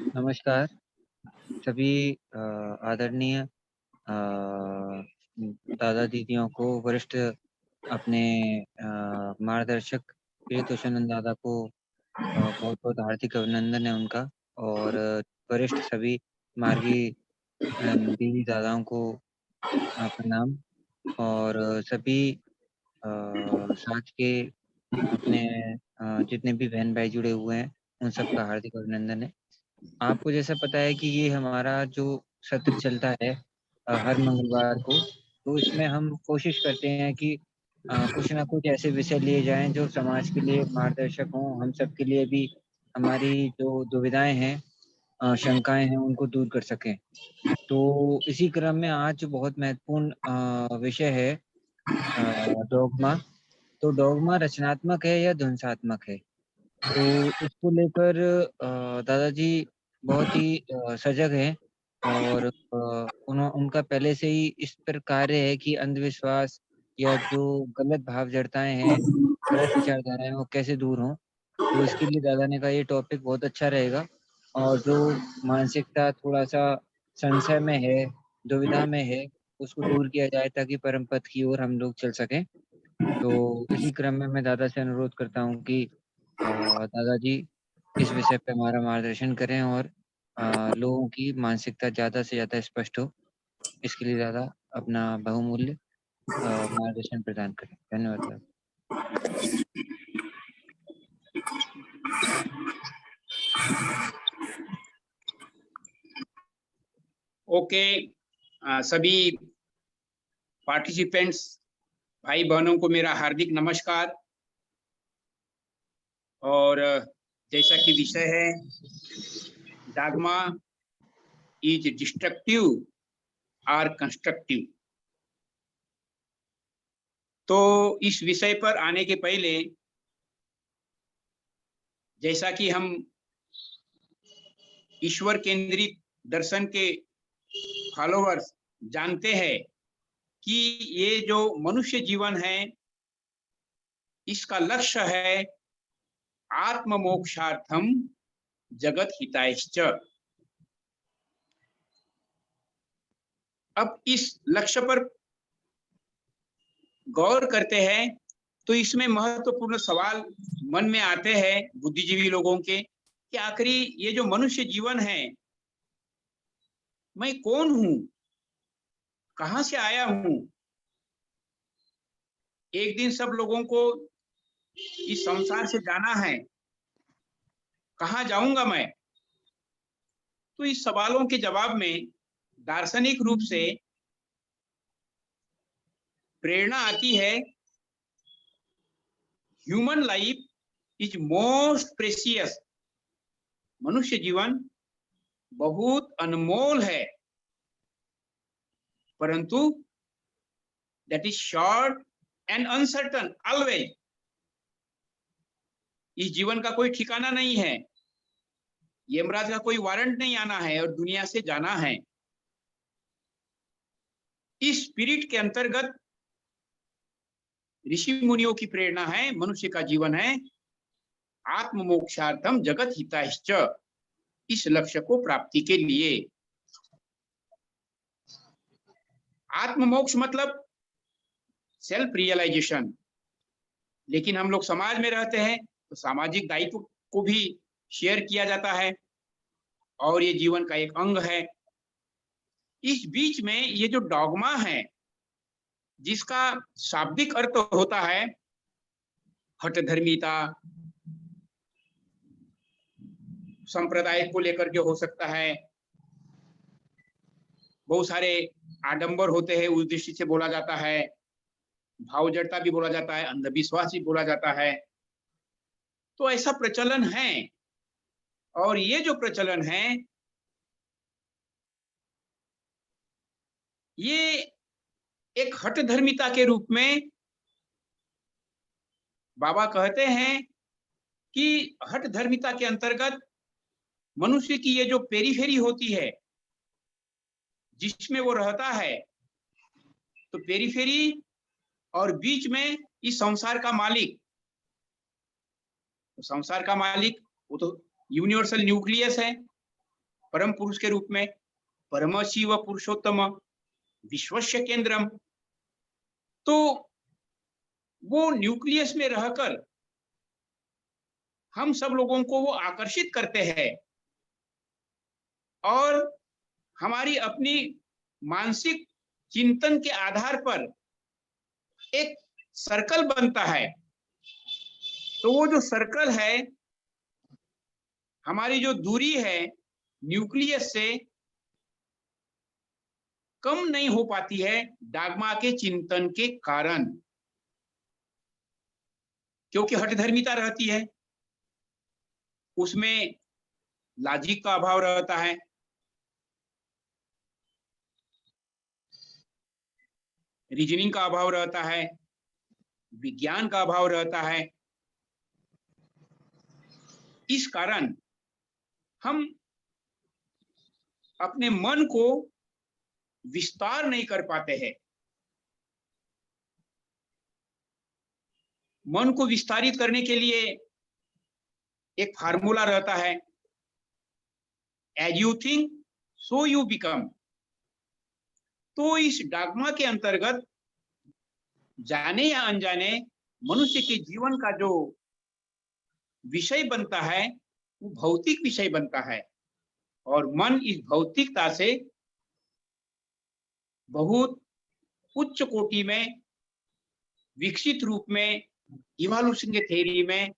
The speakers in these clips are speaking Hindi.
नमस्कार सभी आदरणीय दादा दीदियों को वरिष्ठ अपने मार्गदर्शक प्रियतोषानंद दादा को बहुत-बहुत हार्दिक अभिनंदन है उनका और वरिष्ठ सभी मार्गी दीदी दादाओं को प्रणाम और सभी समाज के अपने जितने भी बहन-भाई जुड़े हुए हैं, उन सबका हार्दिक अभिनंदन है। आपको जैसा पता है कि ये हमारा जो सत्र चलता है हर मंगलवार को, तो इसमें हम कोशिश करते हैं कि कुछ ना कुछ ऐसे विषय लिए जाएँ जो समाज के लिए मार्गदर्शक हों, हम सबके लिए भी हमारी जो दुविधाएँ हैं शंकाएँ हैं उनको दूर कर सकें। तो इसी क्रम में आज बहुत महत्वपूर्ण विषय है डोग्मा। तो डोग्मा रचनात्मक है या ध्वंसात्मक है? तो इसको लेकर दादाजी बहुत ही सजग हैं और उनका पहले से ही इस पर कार्य है कि अंधविश्वास या जो गलत भाव जड़ताएँ हैं, गलत विचारधाराएँ वो कैसे दूर हों। तो इसके लिए दादा ने कहा ये टॉपिक बहुत अच्छा रहेगा और जो मानसिकता थोड़ा-सा संशय में है, दुविधा में है, उसको दूर किया जाए ताकि परम पथ की ओर हम लोग चल सकें। तो इसी क्रम में मैं दादा से अनुरोध करता हूँ कि दादाजी इस विषय पे हमारा मार्गदर्शन करें और लोगों की मानसिकता ज़्यादा से ज़्यादा स्पष्ट हो। इसके लिए दादा अपना बहुमूल्य मार्गदर्शन प्रदान करें। धन्यवाद दादा। ओके। सभी पार्टिसिपेंट्स भाई बहनों को मेरा हार्दिक नमस्कार। और जैसा कि विषय है डॉग्मा इज डिस्ट्रक्टिव और कंस्ट्रक्टिव। तो इस विषय पर आने के पहले जैसा कि हम ईश्वर केंद्रित दर्शन के फॉलोअर्स जानते हैं कि ये जो मनुष्य जीवन है इसका लक्ष्य है आत्म मोक्षार्थम जगत हितायश्च। अब इस लक्ष्य पर गौर करते हैं तो इसमें महत्वपूर्ण सवाल मन में आते हैं बुद्धिजीवी लोगों के कि आखिरी ये जो मनुष्य जीवन है, मैं कौन हूं, कहां से आया हूं। एक दिन सब लोगों को इस संसार से जाना है, कहां जाऊंगा मैं। तो इस सवालों के जवाब में दार्शनिक रूप से प्रेरणा आती है human life is most precious. मनुष्य जीवन बहुत अनमोल है, परंतु that is short and uncertain always. इस जीवन का कोई ठिकाना नहीं है, यमराज का कोई वारंट नहीं आना है और दुनिया से जाना है। इस स्पिरिट के अंतर्गत ऋषि मुनियों की प्रेरणा है, मनुष्य का जीवन है आत्म मोक्षार्थम जगत हिताश्च। इस लक्ष्य को प्राप्ति के लिए आत्म मोक्ष मतलब सेल्फ रियलाइजेशन। लेकिन हम लोग समाज में रहते हैं तो सामाजिक दायित्व को भी शेयर किया जाता है और ये जीवन का एक अंग है। इस बीच में ये जो डॉगमा है जिसका शाब्दिक अर्थ होता है हठधर्मिता, संप्रदाय को लेकर के हो सकता है, बहुत सारे आडंबर होते हैं, उस दृष्टि से बोला जाता है, भाव जड़ता भी बोला जाता है, अंधविश्वास भी बोला जाता है। तो ऐसा प्रचलन है और ये जो प्रचलन है ये एक हठधर्मिता के रूप में बाबा कहते हैं कि हठधर्मिता के अंतर्गत मनुष्य की ये जो पेरीफेरी होती है जिसमें वो रहता है, तो पेरीफेरी और बीच में इस संसार का मालिक। तो संसार का मालिक वो तो यूनिवर्सल न्यूक्लियस है परम पुरुष के रूप में, परम शिव पुरुषोत्तम विश्वस्य केंद्रम। तो वो न्यूक्लियस में रहकर हम सब लोगों को वो आकर्षित करते हैं और हमारी अपनी मानसिक चिंतन के आधार पर एक सर्कल बनता है। तो वो जो सर्कल है, हमारी जो दूरी है न्यूक्लियस से कम नहीं हो पाती है डाग्मा के चिंतन के कारण, क्योंकि हठधर्मिता रहती है, उसमें लॉजिक का अभाव रहता है, रीजनिंग का अभाव रहता है, विज्ञान का अभाव रहता है। इस कारण हम अपने मन को विस्तार नहीं कर पाते हैं। मन को विस्तारित करने के लिए एक फार्मूला रहता है, as you think so you become. तो इस डॉग्मा के अंतर्गत जाने या अनजाने मनुष्य के जीवन का जो विषय बनता है वो भौतिक विषय बनता है, और मन इस भौतिकता से बहुत उच्च कोटि में विकसित रूप में इवोल्यूशन के थ्योरी में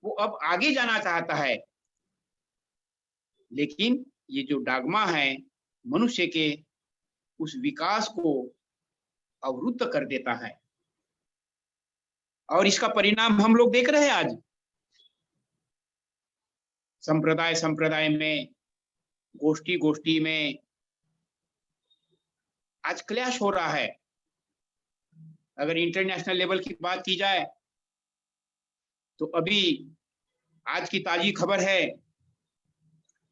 वो अब आगे जाना चाहता है। लेकिन ये जो डॉग्मा है मनुष्य के उस विकास को अवरुद्ध कर देता है, और इसका परिणाम हम लोग देख रहे हैं। आज संप्रदाय संप्रदाय में, गोष्ठी गोष्ठी में आज क्लैश हो रहा है। अगर इंटरनेशनल लेवल की बात की जाए तो अभी आज की ताजी खबर है,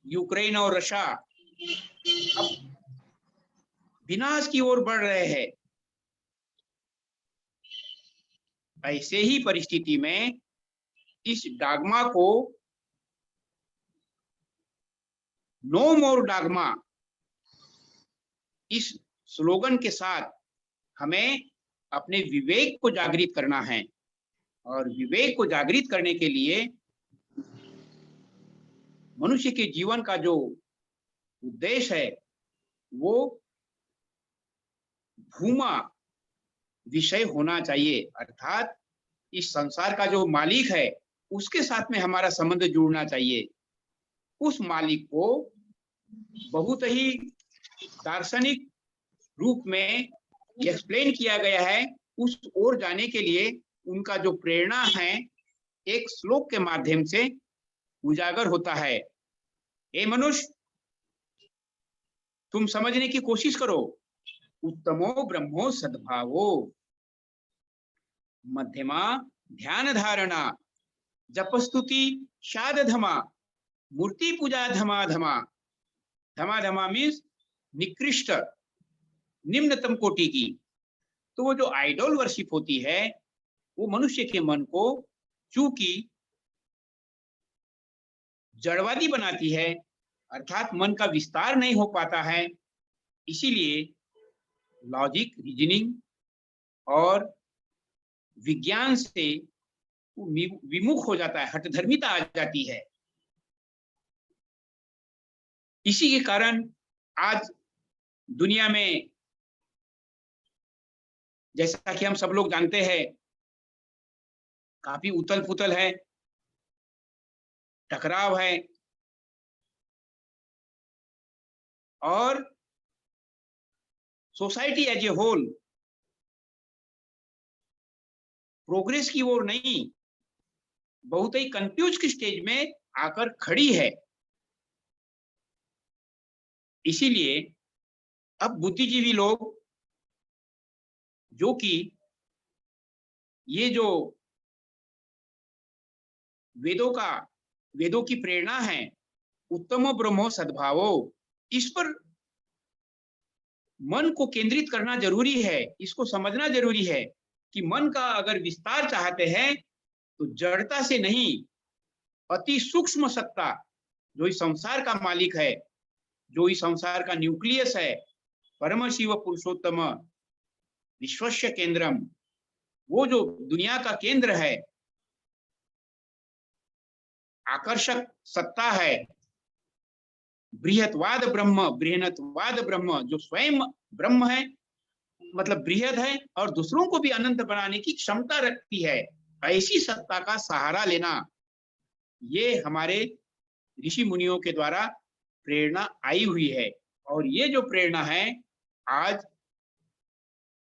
यूक्रेन और रशिया अब विनाश की ओर बढ़ रहे हैं। ऐसे ही परिस्थिति में इस डॉग्मा को, नो मोर डॉग्मा, इस स्लोगन के साथ हमें अपने विवेक को जागृत करना है, और विवेक को जागृत करने के लिए मनुष्य के जीवन का जो उद्देश्य है वो भूमा विषय होना चाहिए, अर्थात इस संसार का जो मालिक है उसके साथ में हमारा संबंध जुड़ना चाहिए। उस मालिक को बहुत ही दार्शनिक रूप में एक्सप्लेन किया गया है। उस ओर जाने के लिए उनका जो प्रेरणा है एक श्लोक के माध्यम से उजागर होता है। ए मनुष्य, तुम समझने की कोशिश करो। उत्तमो ब्रह्मो सद्भावो, मध्यमा ध्यान धारणा, जपस्तुति शादधमा, मूर्ति पूजा धमाधमा। धमाधमा मीन्स निकृष्ट, निम्नतम कोटि की। तो वो जो आइडल वर्शिप होती है वो मनुष्य के मन को चूंकि जड़वादी बनाती है, अर्थात मन का विस्तार नहीं हो पाता है, इसीलिए लॉजिक, रीजनिंग और विज्ञान से विमुख हो जाता है, हठधर्मिता आ जाती है। इसी के कारण आज दुनिया में, जैसा कि हम सब लोग जानते हैं, काफी उथल पुथल है, टकराव है, और society as a whole progress की ओर नहीं, बहुत ही कंफ्यूज की स्टेज में आकर खड़ी है। इसीलिए अब बुद्धिजीवी लोग, जो कि ये जो वेदों की प्रेरणा है, उत्तमो ब्रह्मो सद्भावो, इस पर मन को केंद्रित करना जरूरी है। इसको समझना जरूरी है कि मन का अगर विस्तार चाहते हैं तो जड़ता से नहीं, अति सूक्ष्म सत्ता जो इस संसार का मालिक है, जो इस संसार का न्यूक्लियस है, परम शिव पुरुषोत्तम विश्वस्य केंद्रम, वो जो दुनिया का केंद्र है, आकर्षक सत्ता है, बृहत्वाद ब्रह्म, बृहनत्वाद ब्रह्म, जो स्वयं ब्रह्म है, मतलब बृहद है, और दूसरों को भी अनंत बनाने की क्षमता रखती है, ऐसी सत्ता का सहारा लेना, ये हमारे ऋषि मुनियों के द्वारा प्रेरणा आई हुई है। और ये जो प्रेरणा है, आज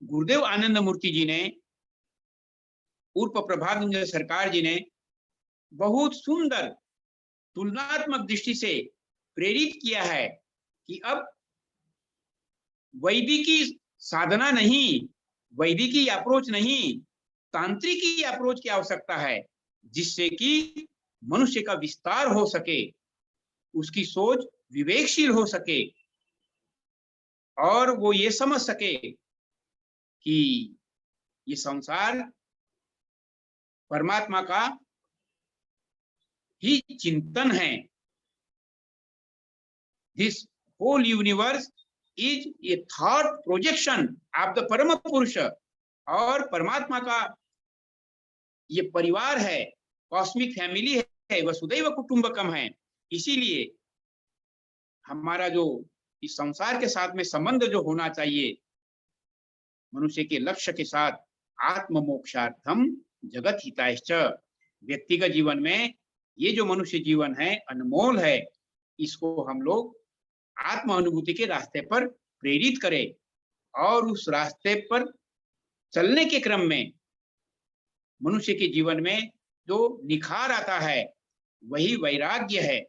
गुरुदेव आनंद मूर्ति जी ने, पूर्व प्रभात सरकार जी ने बहुत सुंदर तुलनात्मक दृष्टि से प्रेरित किया है कि अब वैदिकी साधना नहीं, वैदिकी अप्रोच नहीं, तांत्रिकी अप्रोच की आवश्यकता है, जिससे कि मनुष्य का विस्तार हो सके, उसकी सोच विवेकशील हो सके, और वो ये समझ सके कि ये संसार परमात्मा का ही चिंतन है। This whole universe is a thought projection of the परम पुरुष, और परमात्मा का ये परिवार है, कॉस्मिक फैमिली है, वसुदैव कुटुंबकम है। इसीलिए हमारा जो इस संसार के साथ में संबंध जो होना चाहिए, मनुष्य के लक्ष्य के साथ, आत्म मोक्षार्थम जगत हितायश्च, व्यक्तिगत जीवन में ये जो मनुष्य जीवन है अनमोल है, इसको हम लोग आत्म अनुभूति के रास्ते पर प्रेरित करें, और उस रास्ते पर चलने के क्रम में मनुष्य के जीवन में जो निखार आता है, वही वैराग्य है,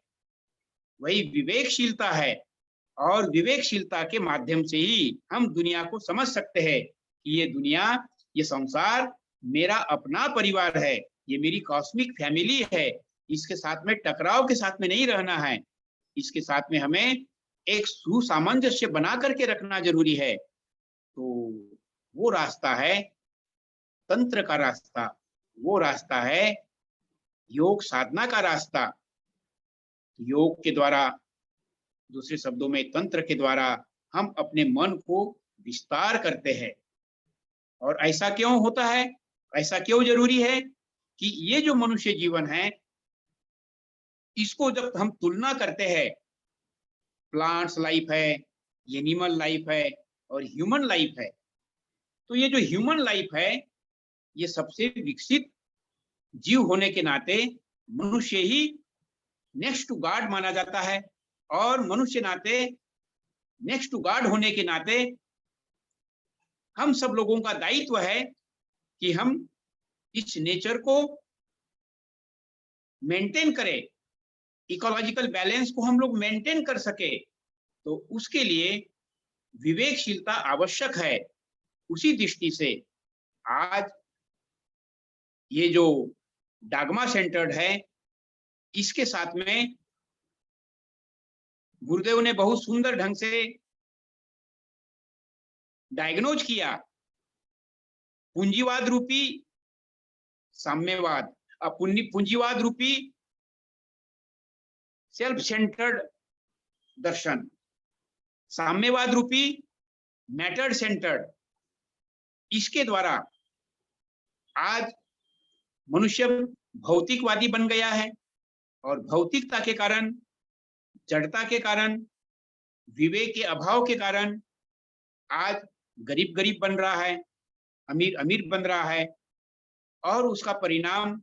वही विवेकशीलता है, और विवेकशीलता के माध्यम से ही हम दुनिया को समझ सकते हैं कि ये दुनिया, ये संसार मेरा अपना परिवार है, ये मेरी कॉस्मिक फैमिली है, इसके साथ में टकराव के साथ में नहीं रहना है, इसके साथ में हमें एक सुसामंजस्य बना करके रखना जरूरी है। तो वो रास्ता है तंत्र का रास्ता, वो रास्ता है योग साधना का रास्ता। योग के द्वारा, दूसरे शब्दों में तंत्र के द्वारा, हम अपने मन को विस्तार करते हैं। और ऐसा क्यों होता है, ऐसा क्यों जरूरी है कि ये जो मनुष्य जीवन है, इसको जब हम तुलना करते हैं, प्लांट्स लाइफ है, एनिमल लाइफ है, और ह्यूमन लाइफ है, तो ये जो ह्यूमन लाइफ है, ये सबसे विकसित जीव होने के नाते मनुष्य ही नेक्स्ट टू गॉड माना जाता है, और मनुष्य नाते नेक्स्ट टू गॉड होने के नाते हम सब लोगों का दायित्व है कि हम इस नेचर को मेंटेन करें, इकोलॉजिकल बैलेंस को हम लोग मेंटेन कर सके, तो उसके लिए विवेकशीलता आवश्यक है। उसी दृष्टि से आज ये जो डागमा सेंटर्ड है, इसके साथ में गुरुदेव ने बहुत सुंदर ढंग से डायग्नोज किया, पूंजीवाद रूपी साम्यवाद, पूंजीवाद रूपी सेल्फ सेंटर्ड दर्शन, साम्यवाद रूपी मैटर सेंटर्ड, इसके द्वारा आज मनुष्य भौतिकवादी बन गया है, और भौतिकता के कारण, जड़ता के कारण, विवेक के अभाव के कारण आज गरीब गरीब बन रहा है, अमीर अमीर बन रहा है, और उसका परिणाम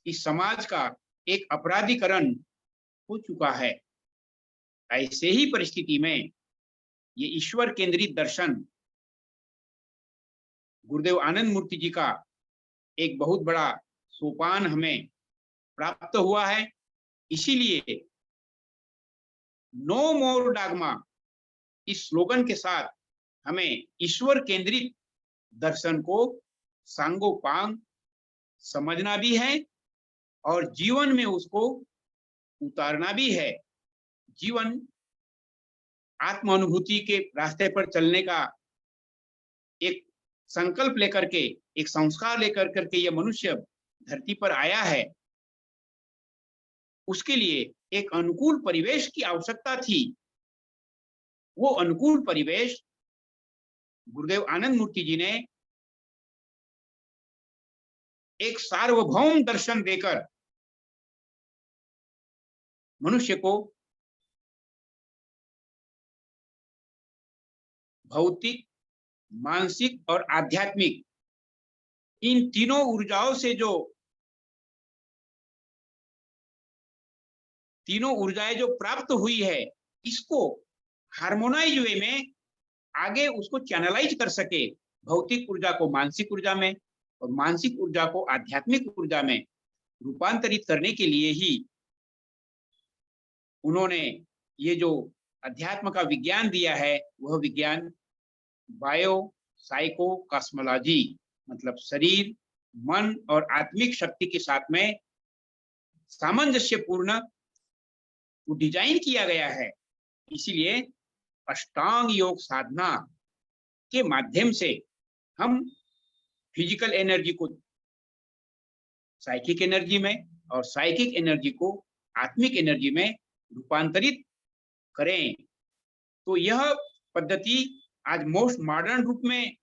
इस समाज का एक अपराधीकरण हो चुका है। ऐसे ही परिस्थिति में ये ईश्वर केंद्रित दर्शन गुरुदेव आनंद मूर्ति जी का एक बहुत बड़ा सोपान हमें प्राप्त हुआ है। इसीलिए नो मोर डॉगमा, इस स्लोगन के साथ हमें ईश्वर केंद्रित दर्शन को सांगोपांग समझना भी है, और जीवन में उसको उतारना भी है। जीवन आत्म अनुभूति के रास्ते पर चलने का एक संकल्प लेकर के, एक संस्कार लेकर करके यह मनुष्य धरती पर आया है। उसके लिए एक अनुकूल परिवेश की आवश्यकता थी। वो अनुकूल परिवेश गुरुदेव आनंद मूर्ति जी ने एक सार्वभौम दर्शन देकर मनुष्य को भौतिक, मानसिक और आध्यात्मिक इन तीनों ऊर्जाओं से जो तीनों ऊर्जाएं जो प्राप्त हुई है, इसको हार्मोनाइज वे में आगे उसको चैनलाइज कर सके, भौतिक ऊर्जा को मानसिक ऊर्जा में और मानसिक ऊर्जा को आध्यात्मिक ऊर्जा में रूपांतरित करने के लिए ही उन्होंने ये जो अध्यात्म का विज्ञान दिया है, वह विज्ञान बायो साइको कॉस्मोलॉजी, मतलब शरीर, मन और आत्मिक शक्ति के साथ में सामंजस्यपूर्ण डिजाइन किया गया है। इसीलिए अष्टांग योग साधना के माध्यम से हम फिजिकल एनर्जी को साइकिक एनर्जी में और साइकिक एनर्जी को आत्मिक एनर्जी में रूपांतरित करें। तो यह पद्धति आज मोस्ट मॉडर्न रूप में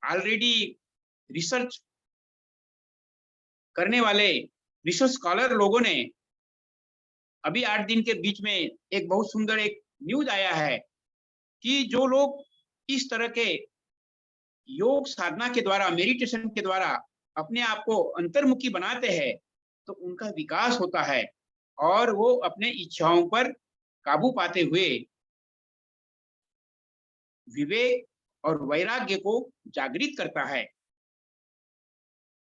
ऑलरेडी रिसर्च करने वाले रिसर्च स्कॉलर लोगों ने अभी 8 दिन के बीच में एक बहुत सुंदर एक न्यूज आया है कि जो लोग इस तरह के योग साधना के द्वारा, मेडिटेशन के द्वारा अपने आप को अंतर्मुखी बनाते हैं, तो उनका विकास होता है और वो अपने इच्छाओं पर काबू पाते हुए विवेक और वैराग्य को जागृत करता है।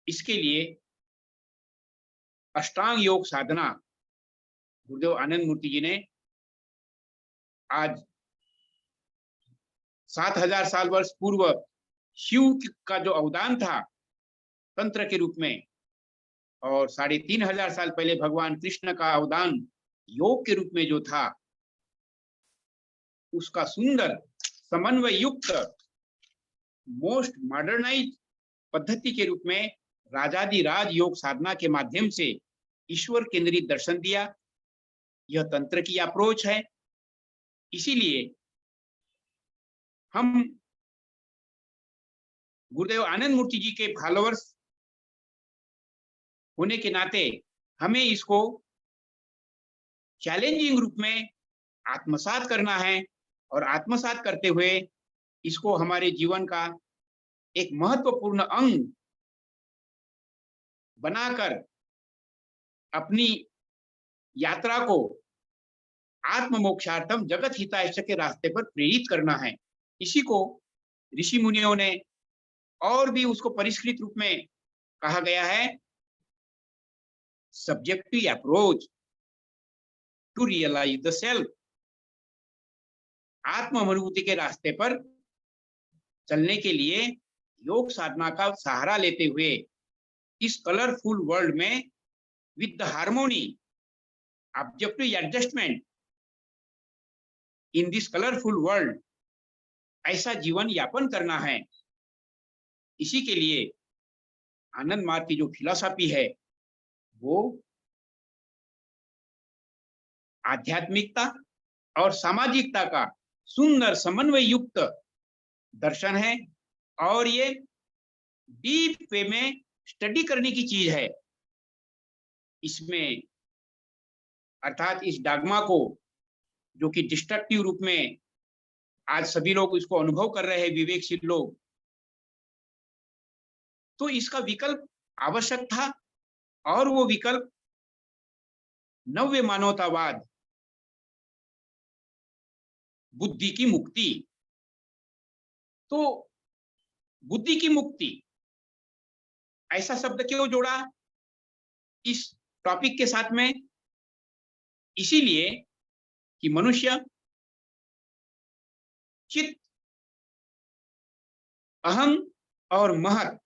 इसके लिए अष्टांग योग साधना गुरुदेव आनंद मूर्ति जी ने आज 7000 साल वर्ष पूर्व शिव का जो अवदान था तंत्र के रूप में, और 3500 साल पहले भगवान कृष्ण का अवदान योग के रूप में जो था, उसका सुंदर समन्वय युक्त मोस्ट मॉडर्नाइज पद्धति के रूप में राजाधिराज योग साधना के माध्यम से ईश्वर केंद्रित दर्शन दिया। यह तंत्र की अप्रोच है। इसीलिए हम गुरुदेव आनंद मूर्ति जी के फॉलोअर्स होने के नाते हमें इसको चैलेंजिंग रूप में आत्मसात करना है और आत्मसात करते हुए इसको हमारे जीवन का एक महत्वपूर्ण अंग बनाकर अपनी यात्रा को आत्म मोक्षार्थम जगत हितायष के रास्ते पर प्रेरित करना है। इसी को ऋषि मुनियों ने और भी उसको परिष्कृत रूप में कहा गया है, subjective approach to realise the self. आत्म अनुभूति के रास्ते पर चलने के लिए योग साधना का सहारा लेते हुए इस कलरफुल वर्ल्ड में with the harmony objective adjustment in this colourful world, ऐसा जीवन यापन करना है। इसी के लिए आनंद मार्ग की जो फिलॉसफी है वो आध्यात्मिकता और सामाजिकता का सुंदर समन्वय युक्त दर्शन है और ये डीप वे में स्टडी करने की चीज है। इसमें अर्थात इस डॉगमा को, जो कि डिस्ट्रक्टिव रूप में आज सभी लोग इसको अनुभव कर रहे हैं, विवेकशील लोग, तो इसका विकल्प आवश्यक था और वो विकल्प नव्य मानवतावाद, बुद्धि की मुक्ति। तो बुद्धि की मुक्ति ऐसा शब्द क्यों जोड़ा इस टॉपिक के साथ में? इसीलिए कि मनुष्य चित्त, अहम और महत,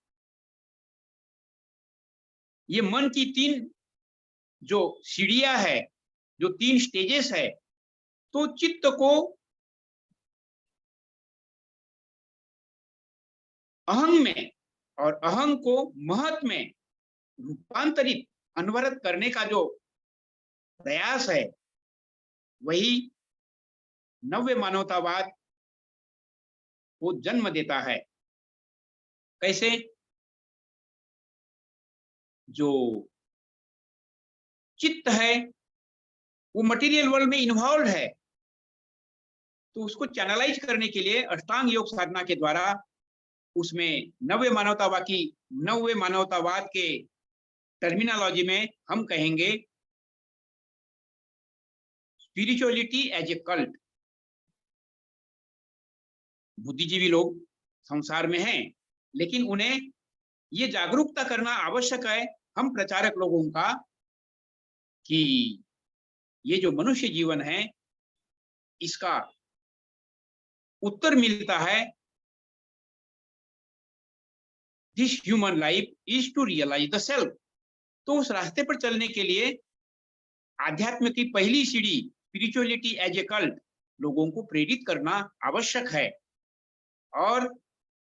ये मन की 3 जो सीढ़ियां है, जो 3 स्टेजेस है, तो चित्त को अहम में और अहम को महत में रूपांतरित, अनवरत करने का जो प्रयास है, वही नव्य मानवतावाद को जन्म देता है। कैसे? जो चित्त है वो मटेरियल वर्ल्ड में इन्वॉल्व है, तो उसको चैनलाइज करने के लिए अष्टांग योग साधना के द्वारा उसमें नव्य मानवतावाद के टर्मिनोलॉजी में हम कहेंगे स्पिरिचुअलिटी एज ए कल्ट। बुद्धिजीवी लोग संसार में हैं, लेकिन उन्हें ये जागरूकता करना आवश्यक है, हम प्रचारक लोगों का, कि ये जो मनुष्य जीवन है इसका उत्तर मिलता है, this human life is to realise the self. तो उस रास्ते पर चलने के लिए आध्यात्म की पहली सीढ़ी स्पिरिचुअलिटी एज ए कल्ट लोगों को प्रेरित करना आवश्यक है। और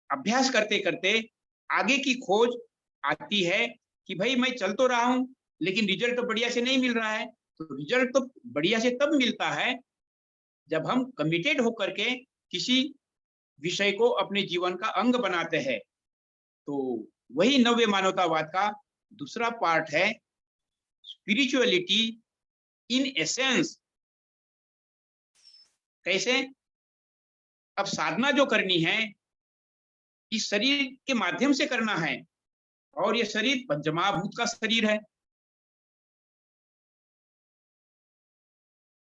अभ्यास करते करते आगे की खोज आती है कि भाई मैं चल तो रहा हूं, लेकिन रिजल्ट तो बढ़िया से नहीं मिल रहा है। तो रिजल्ट तो बढ़िया से तब मिलता है जब हम कमिटेड होकर के किसी विषय को अपने जीवन का अंग बनाते हैं। तो वही नव्य मानवतावाद का दूसरा पार्ट है, स्पिरिचुअलिटी इन एसेंस। कैसे? अब साधना जो करनी है इस शरीर के माध्यम से करना है, और ये शरीर पंचमहाभूत का शरीर है।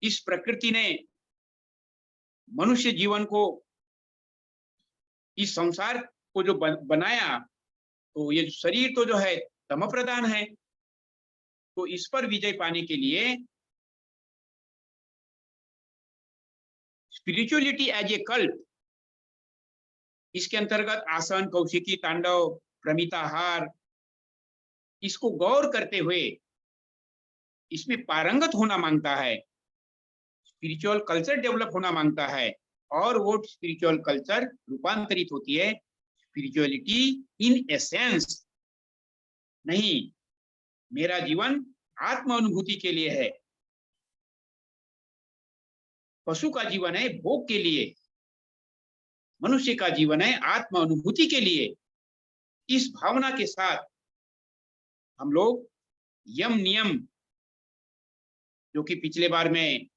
इस प्रकृति ने मनुष्य जीवन को, इस संसार को जो बनाया, तो ये शरीर तो जो है तम प्रधान है। तो इस पर विजय पाने के लिए स्पिरिचुअलिटी एज ए कल्ट, इसके अंतर्गत आसन, कौशिकी, तांडव, प्रमिताहार, इसको गौर करते हुए इसमें पारंगत होना मांगता है, स्पिरिचुअल कल्चर डेवलप होना मांगता है। और वो स्पिरिचुअल कल्चर रूपांतरित होती है स्पिरिचुअलिटी इन एसेंस। नहीं, मेरा जीवन आत्म अनुभूति के लिए है, पशु का जीवन है भोग के लिए, मनुष्य का जीवन है आत्म अनुभूति के लिए। इस भावना के साथ हम लोग यम नियम, जो कि पिछले बार में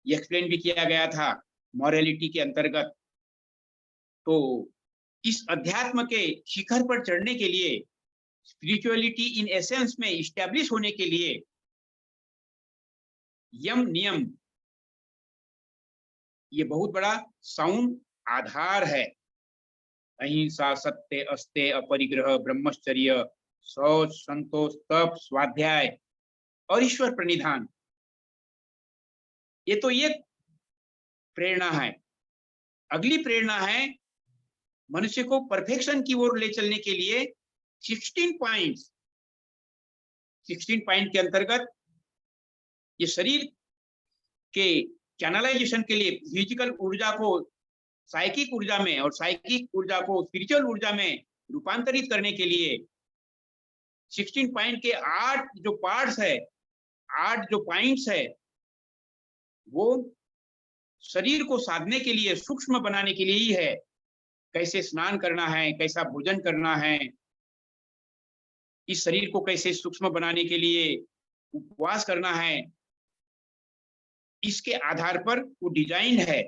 ये एक्सप्लेन भी किया गया था मॉरलिटी के अंतर्गत, तो इस अध्यात्म के शिखर पर चढ़ने के लिए, स्पिरिचुअलिटी इन एसेंस में इस्टेब्लिश होने के लिए यम नियम ये बहुत बड़ा साउंड आधार है। अहिंसा, सत्य, अस्तेय, अपरिग्रह, ब्रह्मचर्य, शौच, संतोष, तप, स्वाध्याय और ईश्वर प्रणिधान, ये तो ये प्रेरणा है। अगली प्रेरणा है मनुष्य को परफेक्शन की ओर ले चलने के लिए 16 पॉइंट्स। 16 पॉइंट के अंतर्गत ये शरीर के चैनलाइजेशन के लिए फिजिकल ऊर्जा को साइकिक ऊर्जा में और साइकिक ऊर्जा को स्पिरिचुअल ऊर्जा में रूपांतरित करने के लिए 16 पॉइंट के 8 जो पार्ट्स है, 8 जो पॉइंट्स है, वो शरीर को साधने के लिए, सूक्ष्म बनाने के लिए ही है। कैसे स्नान करना है, कैसा भोजन करना है, इस शरीर को कैसे सूक्ष्म बनाने के लिए उपवास करना है, इसके आधार पर वो डिजाइन है।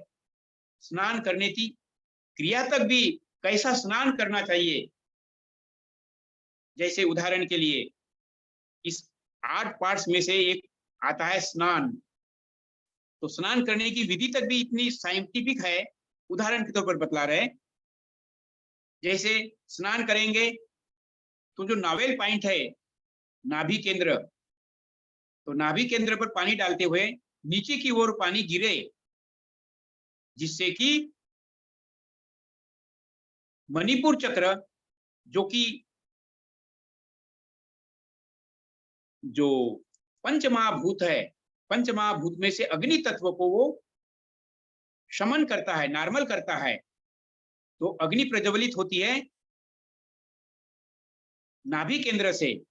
स्नान करने की क्रिया तक भी कैसा स्नान करना चाहिए, जैसे उदाहरण के लिए इस 8 पार्ट्स में से एक आता है स्नान। तो स्नान करने की विधि तक भी इतनी साइंटिफिक है। उदाहरण के तौर पर बतला रहे, जैसे स्नान करेंगे तो जो नावेल पॉइंट है, नाभि केंद्र, तो नाभि केंद्र पर पानी डालते हुए नीचे की ओर पानी गिरे, जिससे कि मणिपुर चक्र, जो कि जो पंचमहाभूत है, पंचमहाभूत में से अग्नि तत्व को वो शमन करता है, नॉर्मल करता है। तो अग्नि प्रज्वलित होती है नाभि केंद्र से,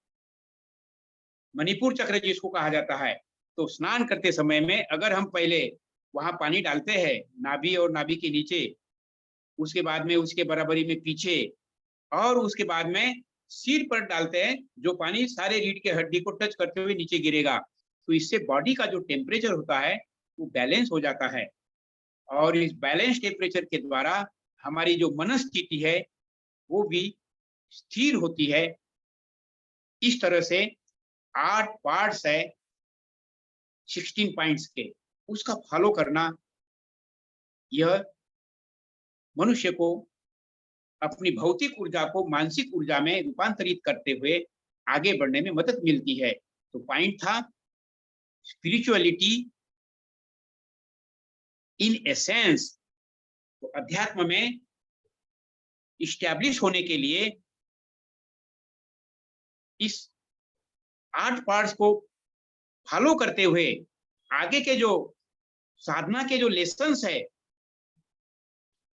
मणिपुर चक्र जिसको कहा जाता है। तो स्नान करते समय में अगर हम पहले वहाँ पानी डालते हैं नाभि और नाभि के नीचे, उसके बाद में उसके बराबरी में पीछे, और उसके बाद में सिर पर डालते हैं, जो पानी सारे रीढ़ के हड्डी को टच करते हुए नीचे गिरेगा, तो इससे बॉडी का जो टेम्परेचर होता है वो बैलेंस हो जाता है। और इस बैलेंस टेम्परेचर के द्वारा हमारी जो मनस्थिति है वो भी स्थिर होती है। इस तरह से 8 पार्ट्स है 16 पॉइंट्स के, उसका फॉलो करना यह मनुष्य को अपनी भौतिक ऊर्जा को मानसिक ऊर्जा में रूपांतरित करते हुए आगे बढ़ने में मदद मिलती है। तो पॉइंट था स्पिरिचुअलिटी इन एसेंस। तो अध्यात्म में इस्टेब्लिश होने के लिए इस 8 पार्ट्स को फॉलो करते हुए आगे के जो साधना के जो लेसन्स है,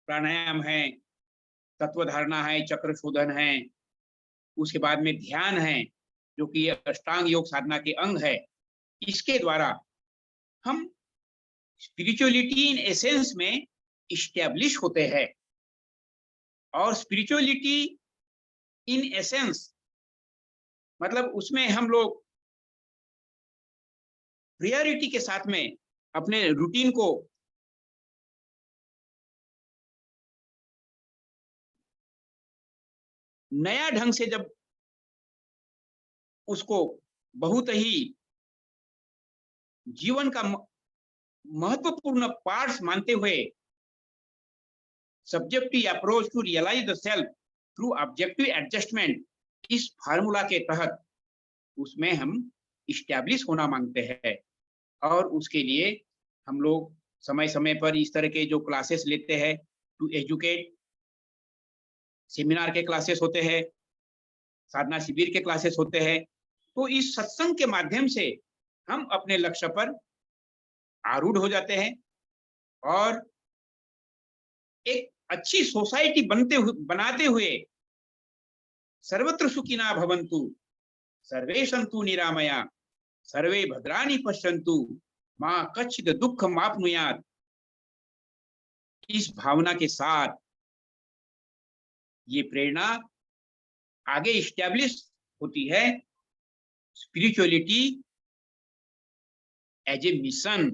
प्राणायाम है, तत्व धारणा है, चक्र शोधन है, उसके बाद में ध्यान है, जो कि अष्टांग योग साधना के अंग है, इसके द्वारा हम स्पिरिचुअलिटी इन एसेंस में इस्टेब्लिश होते हैं। और स्पिरिचुअलिटी इन एसेंस मतलब उसमें हम लोग प्रियोरिटी के साथ में अपने रूटीन को नया ढंग से जब उसको बहुत ही जीवन का महत्वपूर्ण पार्ट्स मानते हुए subjective approach to realise the self through objective adjustment, इस फार्मूला के तहत उसमें हम इस्टेब्लिश होना मांगते हैं। और उसके लिए हम लोग समय समय पर इस तरह के जो क्लासेस लेते हैं टू एजुकेट, सेमिनार के क्लासेस होते हैं, साधना शिविर के क्लासेस होते हैं। तो इस सत्संग के माध्यम से हम अपने लक्ष्य पर आरूढ़ हो जाते हैं और एक अच्छी सोसाइटी बनाते हुए सर्वत्र सुखिना भवन्तु, सर्वे सन्तु निरामया, सर्वे भद्राणि पश्यन्तु, मां कश्चित् दुःखम् आपनुयात्, इस भावना के साथ ये प्रेरणा आगे इस्टेब्लिश होती है स्पिरिचुअलिटी एज ए मिशन।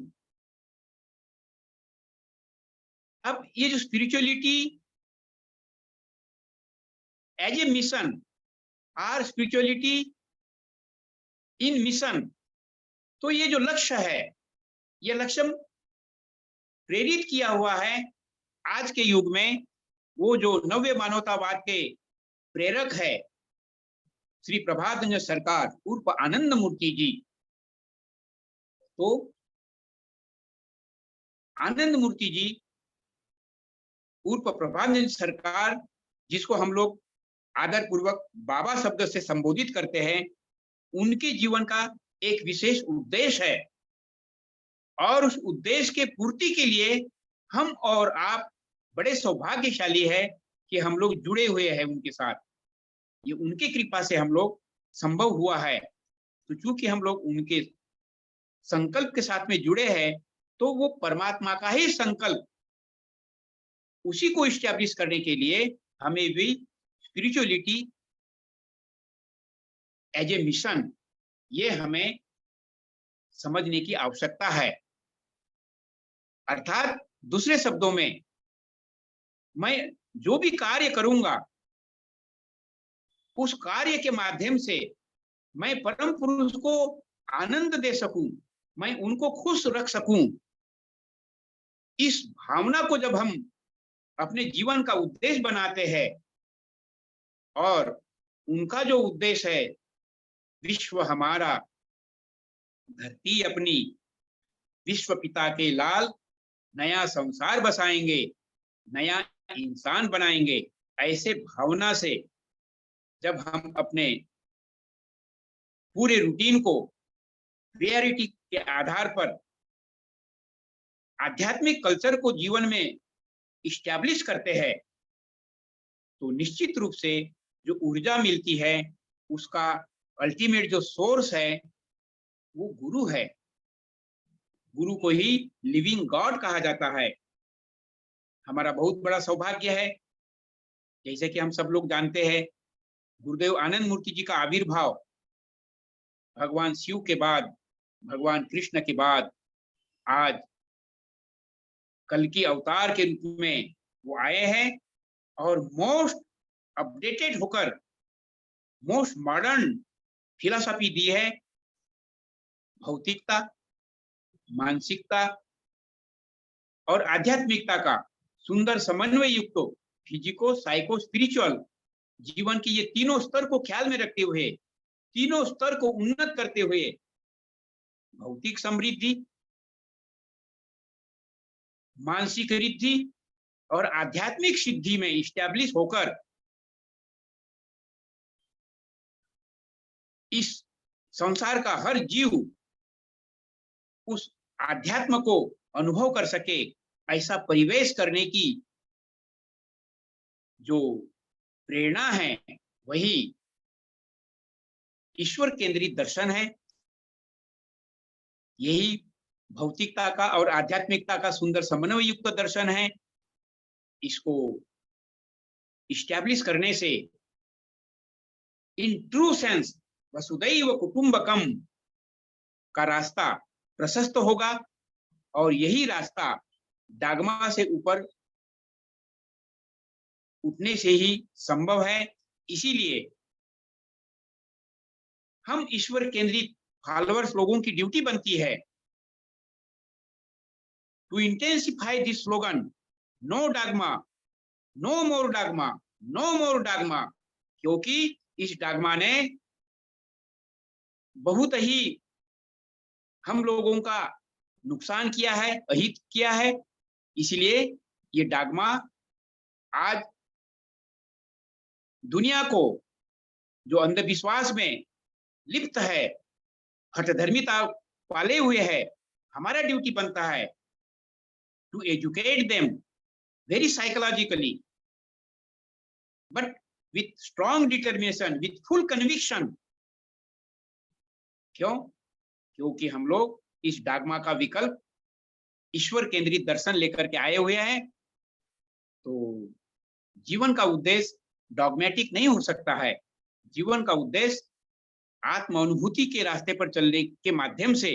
अब ये जो स्पिरिचुअलिटी एज ए मिशन और स्पिरिचुअलिटी इन मिशन, तो ये जो लक्ष्य है, ये लक्ष्य प्रेरित किया हुआ है आज के युग में। वो जो नव्य मानवतावाद के प्रेरक है श्री प्रभातरंजन सरकार उर्फ आनंद मूर्ति जी। तो आनंद मूर्ति जी उर्फ प्रभातरंजन सरकार, जिसको हम लोग आदर पूर्वक बाबा शब्द से संबोधित करते हैं, उनके जीवन का एक विशेष उद्देश्य है और उस उद्देश्य के पूर्ति के लिए हम और आप बड़े सौभाग्यशाली है कि हम लोग जुड़े हुए हैं उनके साथ। ये उनकी कृपा से हम लोग संभव हुआ है। तो चूंकि हम लोग उनके संकल्प के साथ में जुड़े हैं, तो वो परमात्मा का ही संकल्प, उसी को इस्टेब्लिश करने के लिए हमें भी स्पिरिचुअलिटी एज ए मिशन, ये हमें समझने की आवश्यकता है। अर्थात दूसरे शब्दों में, मैं जो भी कार्य करूंगा उस कार्य के माध्यम से मैं परम पुरुष को आनंद दे सकूं, मैं उनको खुश रख सकूं। इस भावना को जब हम अपने जीवन का उद्देश्य बनाते हैं, और उनका जो उद्देश्य है विश्व हमारा, धरती अपनी, विश्व पिता के लाल, नया संसार बसाएंगे, नया इंसान बनाएंगे, ऐसे भावना से जब हम अपने पूरे रूटीन को प्रियोरिटी के आधार पर आध्यात्मिक कल्चर को जीवन में इस्टेब्लिश करते हैं, तो निश्चित रूप से जो ऊर्जा मिलती है उसका अल्टीमेट जो सोर्स है वो गुरु है। गुरु को ही लिविंग गॉड कहा जाता है। हमारा बहुत बड़ा सौभाग्य है, जैसे कि हम सब लोग जानते हैं, गुरुदेव आनंद मूर्ति जी का आविर्भाव भगवान शिव के बाद, भगवान कृष्ण के बाद आज कल की अवतार के रूप में वो आए हैं और मोस्ट अपडेटेड होकर मोस्ट मॉडर्न फिलॉसफी दी है। भौतिकता, मानसिकता और आध्यात्मिकता का सुंदर समन्वय युक्त फिजिको साइको स्पिरिचुअल जीवन की ये तीनों स्तर को ख्याल में रखते हुए, तीनों स्तर को उन्नत करते हुए भौतिक समृद्धि, मानसिक रिद्धि और आध्यात्मिक सिद्धि में इस्टेब्लिश होकर इस संसार का हर जीव उस आध्यात्म को अनुभव कर सके, ऐसा परिवेश करने की जो प्रेरणा है वही ईश्वर केंद्रित दर्शन है। यही भौतिकता का और आध्यात्मिकता का सुंदर समन्वय युक्त दर्शन है। इसको इस्टेब्लिश करने से इन ट्रू सेंस वसुदैव कुटुंबकम का रास्ता प्रशस्त होगा और यही रास्ता डागमा से ऊपर उठने से ही संभव है। इसीलिए हम ईश्वर केंद्रित फॉलोअर्स लोगों की ड्यूटी बनती है to intensify this slogan, no dogma, no more dogma, no more dogma, क्योंकि इस डागमा ने बहुत ही हम लोगों का नुकसान किया है, अहित किया है। इसलिए ये डागमा आज दुनिया को जो अंधविश्वास में लिप्त है, हठधर्मिता पाले हुए है, हमारा ड्यूटी बनता है to educate them very psychologically but with strong determination, with full conviction. क्यों? क्योंकि हम लोग इस डागमा का विकल्प ईश्वर केंद्रित दर्शन लेकर के आए हुए हैं। तो जीवन का उद्देश्य डॉगमेटिक नहीं हो सकता है। जीवन का उद्देश्य आत्म अनुभूति के रास्ते पर चलने के माध्यम से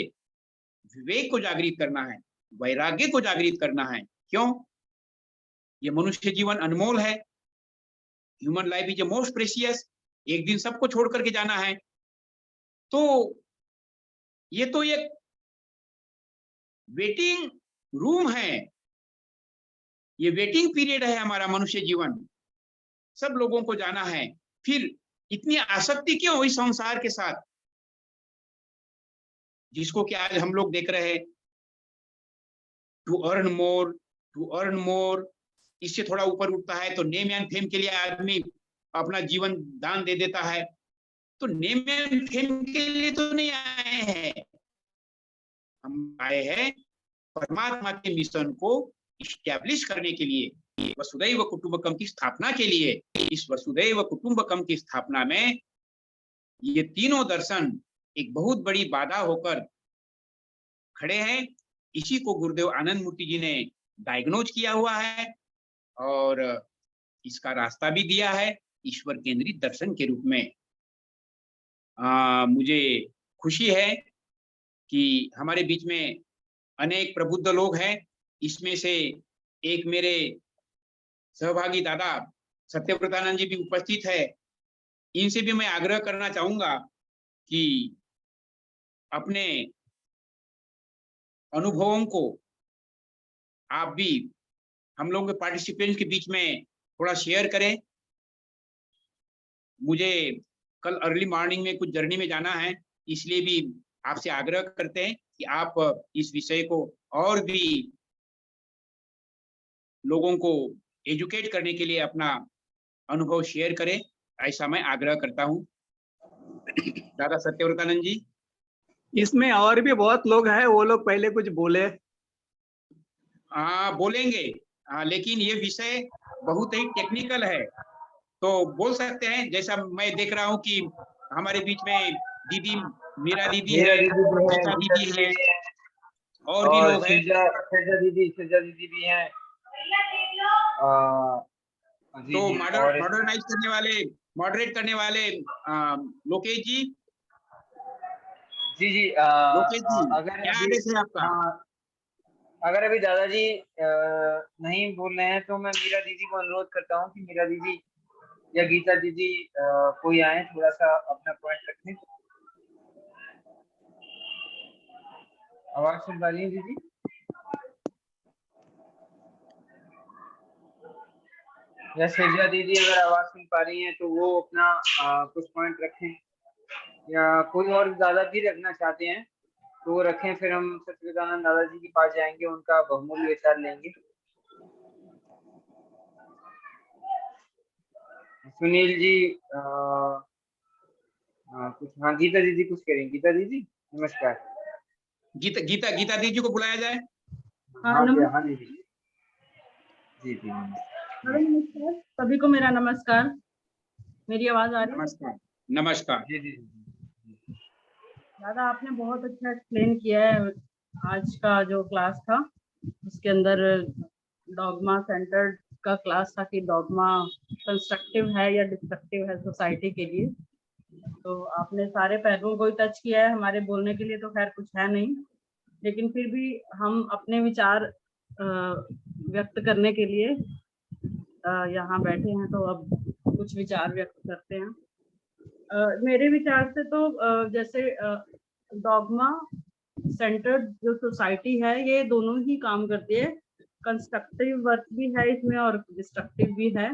विवेक को जागृत करना है, वैराग्य को जागृत करना है। क्यों? ये मनुष्य जीवन अनमोल है। Human life is a most precious. एक दिन सबको छोड़ करके जाना है। तो ये तो एक वेटिंग रूम है, ये वेटिंग पीरियड है हमारा मनुष्य जीवन। सब लोगों को जाना है। फिर इतनी आसक्ति क्यों इस संसार के साथ, जिसको कि आज हम लोग देख रहे हैं, to earn more, to earn more. इससे थोड़ा ऊपर उठता है तो नेम एंड फेम के लिए आदमी अपना जीवन दान दे देता है। तो नेम एंड फेम के लिए तो नहीं आए हैं, हम आए हैं परमात्मा के मिशन को इस्टेब्लिश करने के लिए, वसुदैव कुटुंबकम की स्थापना के लिए। इस वसुदैव कुटुंबकम की स्थापना में ये तीनों दर्शन एक बहुत बड़ी बाधा होकर खड़े हैं। इसी को गुरुदेव आनंद मूर्ति जी ने डायग्नोज किया हुआ है और इसका रास्ता भी दिया है ईश्वर केंद्रित दर्शन के रूप में। मुझे खुशी है कि हमारे बीच में अनेक प्रबुद्ध लोग हैं। इसमें से एक मेरे सहभागी दादा सत्यव्रतानंद जी भी उपस्थित है। इनसे भी मैं आग्रह करना चाहूंगा कि अपने अनुभवों को आप भी हम लोगों के पार्टिसिपेंट्स के बीच में थोड़ा शेयर करें। मुझे कल अर्ली मॉर्निंग में कुछ जर्नी में जाना है, इसलिए भी आपसे आग्रह करते हैं कि आप इस विषय को और भी लोगों को एजुकेट करने के लिए अपना अनुभव शेयर करें, ऐसा मैं आग्रह करता हूं। दादा सत्यव्रतानंद जी। इसमें और भी बहुत लोग हैं, वो लोग पहले कुछ बोले। बोलेंगे, लेकिन ये विषय बहुत ही टेक्निकल है, तो बोल सकते हैं। जैसा मैं देख रहा हूं कि हमारे बीच में दीदी मीरा दीदी है, गीता दीदी है और भी लोग हैं। सिरजा दीदी भी हैं। जी तो जी, और मॉडरेट करने वाले लोकेश जी। जी जी, लोकेश जी, अगर क्या अभी, आदेश है आपका? हाँ, अगर अभी दादाजी नहीं बोल रहे हैं तो मैं मीरा दीदी को अनुरोध करता हूँ कि मीरा दीदी या गीता दीदी कोई आए, थोड़ा सा अपना पॉइंट रखें। आवाज सुन पा रही है दीदी? या सिरजा दीदी अगर आवाज सुन पा रही हैं तो वो अपना कुछ पॉइंट रखें, या कोई और दादाजी रखना चाहते हैं तो वो रखें, फिर हम सच्चिदानंद दादाजी के पास जाएंगे, उनका बहुमूल्य विचार लेंगे। सुनील जी कुछ, हाँ गीता दीदी कुछ करेंगे। गीता दीदी नमस्कार। गीता दीदी को बुलाया जाए। हाँ दीदी, जी जी नमस्कार सभी को, मेरा नमस्कार। मेरी आवाज आ रही है? नमस्कार। नमस्कार जी जी। दादा, आपने बहुत अच्छा एक्सप्लेन किया है। आज का जो क्लास था उसके अंदर डॉगमा सेंटर्ड का क्लास था कि डॉगमा कंस्ट्रक्टिव है या डिस्ट्रक्टिव है सोसाइटी के लिए। तो आपने सारे पहलुओं को ही टच किया है। हमारे बोलने के लिए तो खैर कुछ है नहीं, लेकिन फिर भी हम अपने विचार व्यक्त करने के लिए यहाँ बैठे हैं, तो अब कुछ विचार व्यक्त करते हैं। मेरे विचार से तो जैसे डॉगमा सेंटर्ड जो सोसाइटी है, ये दोनों ही काम करती है। कंस्ट्रक्टिव वर्क भी है इसमें और डिस्ट्रक्टिव भी है।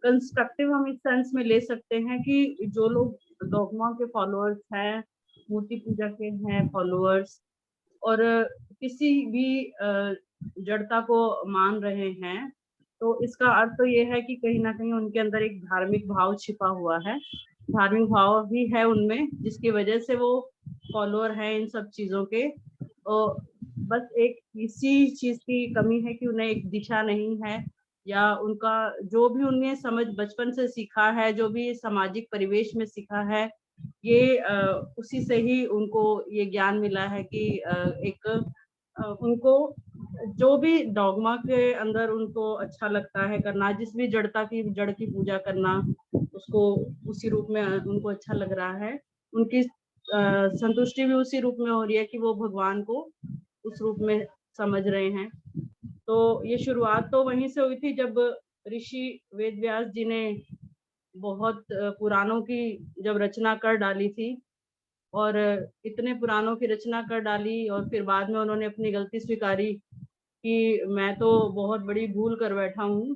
कंस्ट्रक्टिव हम इस सेंस में ले सकते हैं कि जो लोग डॉगमा के फॉलोअर्स हैं, मूर्ति पूजा के हैं फॉलोअर्स, और किसी भी जड़ता को मान रहे हैं, तो इसका अर्थ तो ये है कि कहीं ना कहीं उनके अंदर एक धार्मिक भाव छिपा हुआ है। धार्मिक भाव भी है उनमें, जिसकी वजह से वो फॉलोअर हैं इन सब चीजों के। और बस एक इसी चीज की कमी है कि उन्हें एक दिशा नहीं है, या उनका जो भी उन्हें समझ बचपन से सीखा है, जो भी सामाजिक परिवेश में सीखा है, ये उसी से ही उनको ये ज्ञान मिला है कि एक उनको जो भी डॉगमा के अंदर उनको अच्छा लगता है करना, जिस भी जड़ की पूजा करना, उसको उसी रूप में उनको अच्छा लग रहा है। उनकी संतुष्टि भी उसी रूप में हो रही है कि वो भगवान को उस रूप में समझ रहे हैं। तो ये शुरुआत तो वहीं से हुई थी जब ऋषि वेद व्यास जी ने बहुत पुराणों की जब रचना कर डाली थी, और इतने पुराणों की रचना कर डाली, और फिर बाद में उन्होंने अपनी गलती स्वीकारी कि मैं तो बहुत बड़ी भूल कर बैठा हूँ,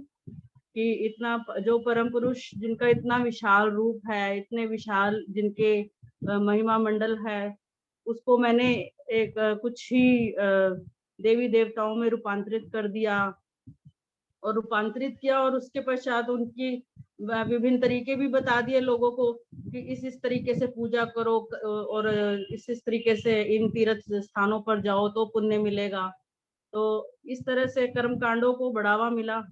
कि इतना जो परम पुरुष जिनका इतना विशाल रूप है, इतने विशाल जिनके महिमा मंडल है, उसको मैंने एक कुछ ही देवी देवताओं में रूपांतरित कर दिया और रूपांतरित किया, और उसके पश्चात उनकी विभिन्न तरीके भी बता दिए लोगों को कि इस तरीके से पूजा करो और इस तरीके से इन तीर्थ स्थानों पर जाओ तो पुण्य मिलेगा। तो इस तरह से कर्म कांडों को बढ़ावा मिला,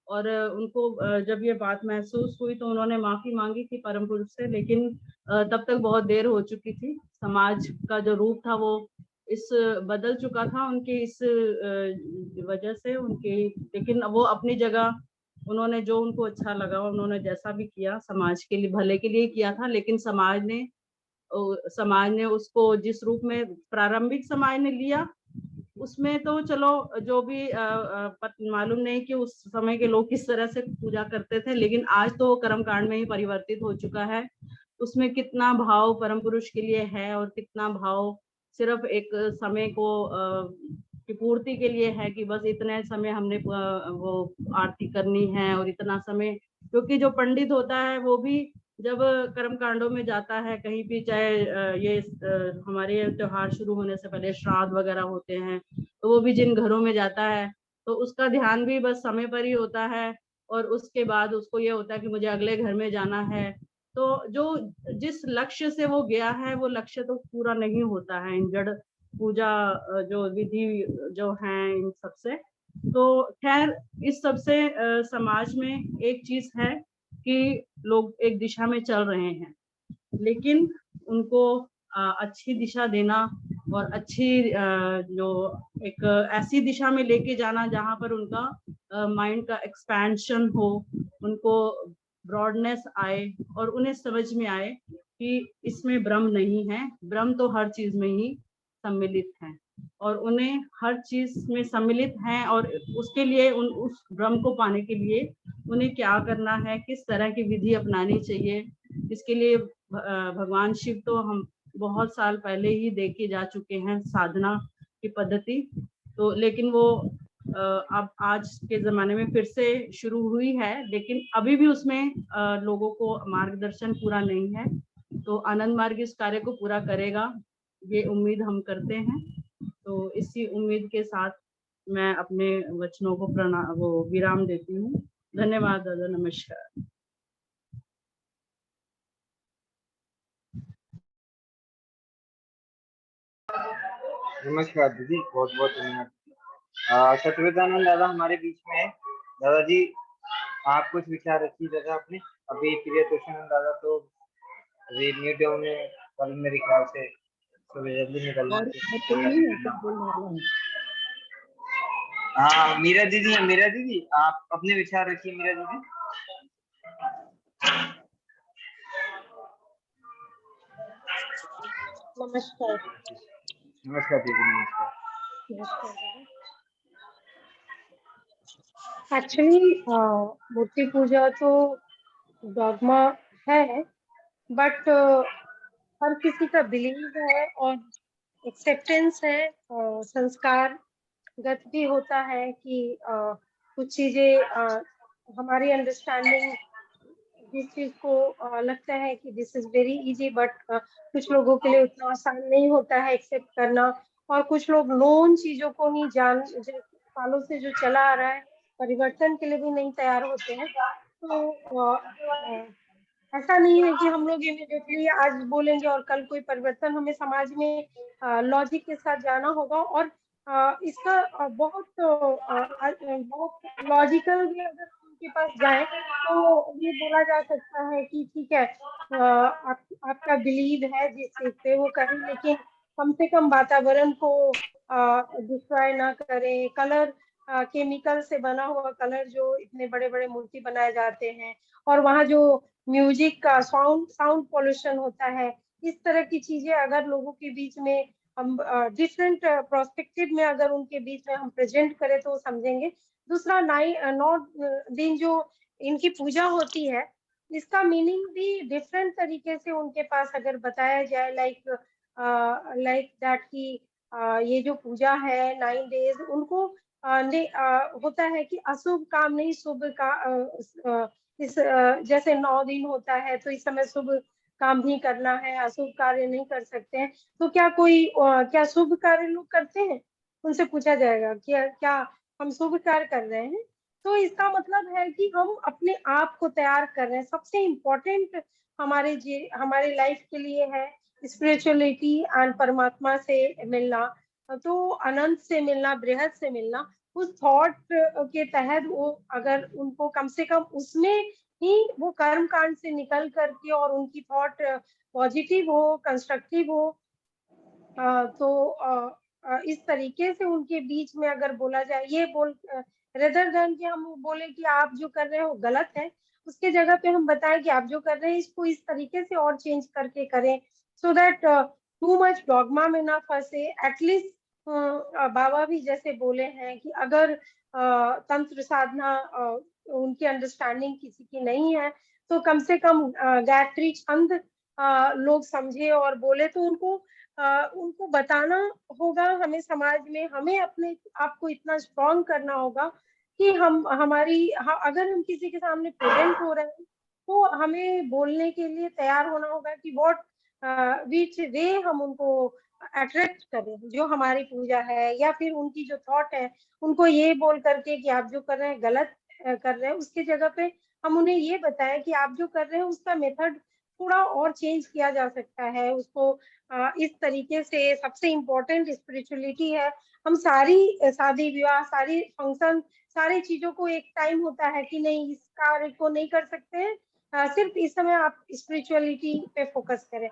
और उनको जब ये बात महसूस हुई तो उन्होंने माफी मांगी थी परम पुरुष से, लेकिन तब तक बहुत देर हो चुकी थी। समाज का जो रूप था वो इस बदल चुका था उनके इस वजह से उनके, लेकिन वो अपनी जगह उन्होंने जो उनको अच्छा लगा उन्होंने जैसा भी किया समाज के लिए भले के लिए किया था, लेकिन समाज ने उसको जिस रूप में प्रारंभिक समाज ने लिया उसमें तो चलो जो भी मालूम नहीं कि उस समय के लोग किस तरह से पूजा करते थे, लेकिन आज तो कर्म कांड में ही परिवर्तित हो चुका है। उसमें कितना भाव परम पुरुष के लिए है और कितना भाव सिर्फ एक समय को की पूर्ति के लिए है कि बस इतने समय हमने वो आरती करनी है और इतना समय, क्योंकि जो पंडित होता है वो भी जब कर्म कांडों में जाता है कहीं भी, चाहे ये हमारे त्योहार शुरू होने से पहले श्राद्ध वगैरह होते हैं, तो वो भी जिन घरों में जाता है तो उसका ध्यान भी बस समय पर ही होता है, और उसके बाद उसको ये होता है कि मुझे अगले घर में जाना है। तो जो जिस लक्ष्य से वो गया है वो लक्ष्य तो पूरा नहीं होता है इन जड़ पूजा जो विधि जो है इन सबसे। तो खैर इस सबसे समाज में एक चीज है कि लोग एक दिशा में चल रहे हैं, लेकिन उनको अच्छी दिशा देना और अच्छी जो एक ऐसी दिशा में लेके जाना जहाँ पर उनका माइंड का एक्सपेंशन हो, उनको ब्रॉडनेस आए और उन्हें समझ में आए कि इसमें भ्रम नहीं है, भ्रम तो हर चीज में ही सम्मिलित है और उन्हें हर चीज में सम्मिलित है और उसके लिए उस भ्रम को पाने के लिए उन्हें क्या करना है, किस तरह की विधि अपनानी चाहिए। इसके लिए भगवान शिव तो हम बहुत साल पहले ही दे के जा चुके हैं साधना की पद्धति, तो लेकिन वो अब आज के जमाने में फिर से शुरू हुई है, लेकिन अभी भी उसमें लोगों को मार्गदर्शन पूरा नहीं है। तो आनंद मार्ग इस कार्य को पूरा करेगा, ये उम्मीद हम करते हैं। तो इसी उम्मीद के साथ मैं अपने वचनों को विराम देती हूँ। धन्यवाद दादा, नमस्कार। नमस्कार दीदी, बहुत बहुत धन्यवाद। सत्यव्रतानंद दादा हमारे बीच में है। दादाजी आप कुछ विचार रखिए दादा अपने। अभी प्रियतोषानंद दादा तो अभी म्यूट होने कल मेरे ख्याल से सुबह जल्दी निकलना है। हाँ मीरा दीदी है, मीरा दीदी आप अपने विचार रखिए। मीरा दीदी नमस्कार। नमस्कार दीदी, नमस्कार। एक्चुअली मूर्ति पूजा तो डॉगमा है, बट हर किसी का बिलीव है और एक्सेप्टेंस है, संस्कारगत भी होता है कि कुछ चीजें हमारी अंडरस्टैंडिंग जिस चीज को लगता है कि this is very easy, but कुछ लोगों के लिए उतना आसान नहीं होता है एक्सेप्ट करना, और कुछ लोग नोन चीजों को ही सालों से जो चला आ रहा है परिवर्तन के लिए भी नहीं तैयार होते हैं। तो ऐसा नहीं है कि हम लोग इमीडिएटली आज बोलेंगे और कल कोई परिवर्तन। हमें समाज में लॉजिक के साथ जाना होगा और इसका बहुत लॉजिकल भी अगर उनके पास जाए तो ये बोला जा सकता है कि ठीक है, आपका बिलीव है जिस चीज पे वो करें, लेकिन कम से कम वातावरण को डिस्ट्रॉय ना करें। कलर केमिकल से बना हुआ कलर जो इतने बड़े बड़े मूर्ति बनाए जाते हैं, और वहाँ जो म्यूजिक का साउंड पोल्यूशन होता है, इस तरह की चीजें अगर लोगों के बीच में हम डिफरेंट प्रोस्पेक्टिव में अगर उनके बीच में हम प्रेजेंट करें तो वो समझेंगे। दूसरा 9 दिन जो इनकी पूजा होती है, इसका मीनिंग भी डिफरेंट तरीके से उनके पास अगर बताया जाए, लाइक दैट कि ये जो पूजा है 9 डेज उनको होता है कि अशुभ काम नहीं शुभ का जैसे 9 दिन होता है तो इस समय शुभ काम ही करना है, अशुभ कार्य नहीं कर सकते हैं। तो क्या शुभ कार्य लोग करते हैं? उनसे पूछा जाएगा क्या हम शुभ कार्य कर रहे हैं? तो इसका मतलब है कि हम अपने आप को तैयार कर रहे हैं। सबसे इम्पोर्टेंट हमारे लाइफ के लिए है स्पिरिचुअलिटी एंड परमात्मा से मिलना, तो अनंत से मिलना, बृहद से मिलना। उस थॉट के तहत वो अगर उनको कम से कम उसमें ही वो कर्म कांड से निकल करके और उनकी थॉट पॉजिटिव हो, कंस्ट्रक्टिव हो, तो इस तरीके से उनके बीच में अगर बोला जाए, ये रेदर देन कि हम बोले कि आप जो कर रहे हो गलत है, उसके जगह पे हम बताएं कि आप जो कर रहे हैं इसको इस तरीके से और चेंज करके करें, so that too much dogma में ना फंसे। एटलीस्ट बाबा भी जैसे बोले हैं कि अगर तंत्र साधना उनकी अंडरस्टैंडिंग किसी की नहीं है तो कम से कम गायत्री छंद लोग समझे और बोले, तो उनको बताना होगा। हमें समाज में हमें अपने आप को इतना स्ट्रॉन्ग करना होगा कि अगर हम किसी के सामने प्रेजेंट हो रहे हैं तो हमें बोलने के लिए तैयार होना होगा कि विच वे हम उनको अट्रैक्ट करें, जो हमारी पूजा है या फिर उनकी जो थॉट है उनको ये बोल करके कि आप जो कर रहे हैं गलत कर रहे हैं, उसके जगह पे हम उन्हें ये बताएं कि आप जो कर रहे हैं उसका मेथड थोड़ा और चेंज किया जा सकता है। उसको इस तरीके से सबसे इम्पोर्टेंट स्पिरिचुअलिटी है। हम सारी शादी विवाह, सारी फंक्शन, सारी चीजों को एक टाइम होता है कि नहीं इस कार्य को नहीं कर सकते हैं, सिर्फ इस समय आप स्पिरिचुअलिटी पे फोकस करें।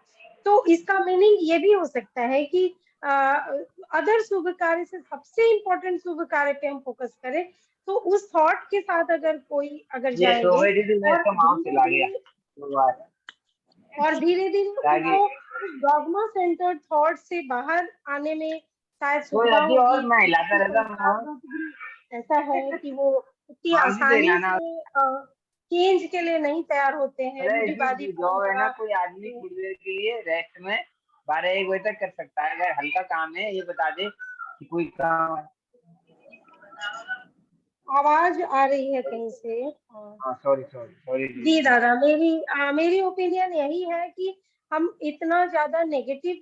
तो इसका मीनिंग ये भी हो सकता है कि अदर शुभ कार्य से सबसे इम्पोर्टेंट शुभ कार्य पे हम फोकस करें, तो उस थॉट के साथ अगर कोई अगर ये जाएंगे शोभा दीदी मैं और तो माउस धीरे चला गया धीरे आगे। उनको उस डॉगमा सेंटर्ड थॉट से बाहर आने में शायद तो सुविधा यदि और होगी, मैं क्योंकि हिलाता कुछ रहता हूँ, संस्थागत भी ऐसा है कि वो इतनी माउस ही तो आसानी हिलाना। से चेंज के लिए नहीं तैयार होते हैं। अरे रूढ़िवादी जी जॉब है ना, परंपरा कोई आदमी थोड़ी देर के लिए रेस्ट में 12-1 बजे तक कर सकता है। अगर हल्का काम है ये बता दे कि कोई काम है। आवाज आ रही है कहीं से। हाँ सॉरी सॉरी सॉरी जी। जी दादा, मेरी ओपिनियन यही है कि हम इतना ज्यादा नेगेटिव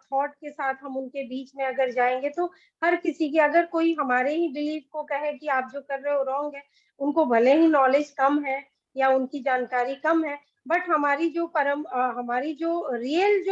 थॉट के साथ हम उनके बीच में अगर जाएंगे तो हर किसी की, अगर कोई हमारे ही बिलीफ को कहे कि आप जो कर रहे हो रॉन्ग है, उनको भले ही नॉलेज कम है या उनकी जानकारी कम है, बट हमारी जो रियल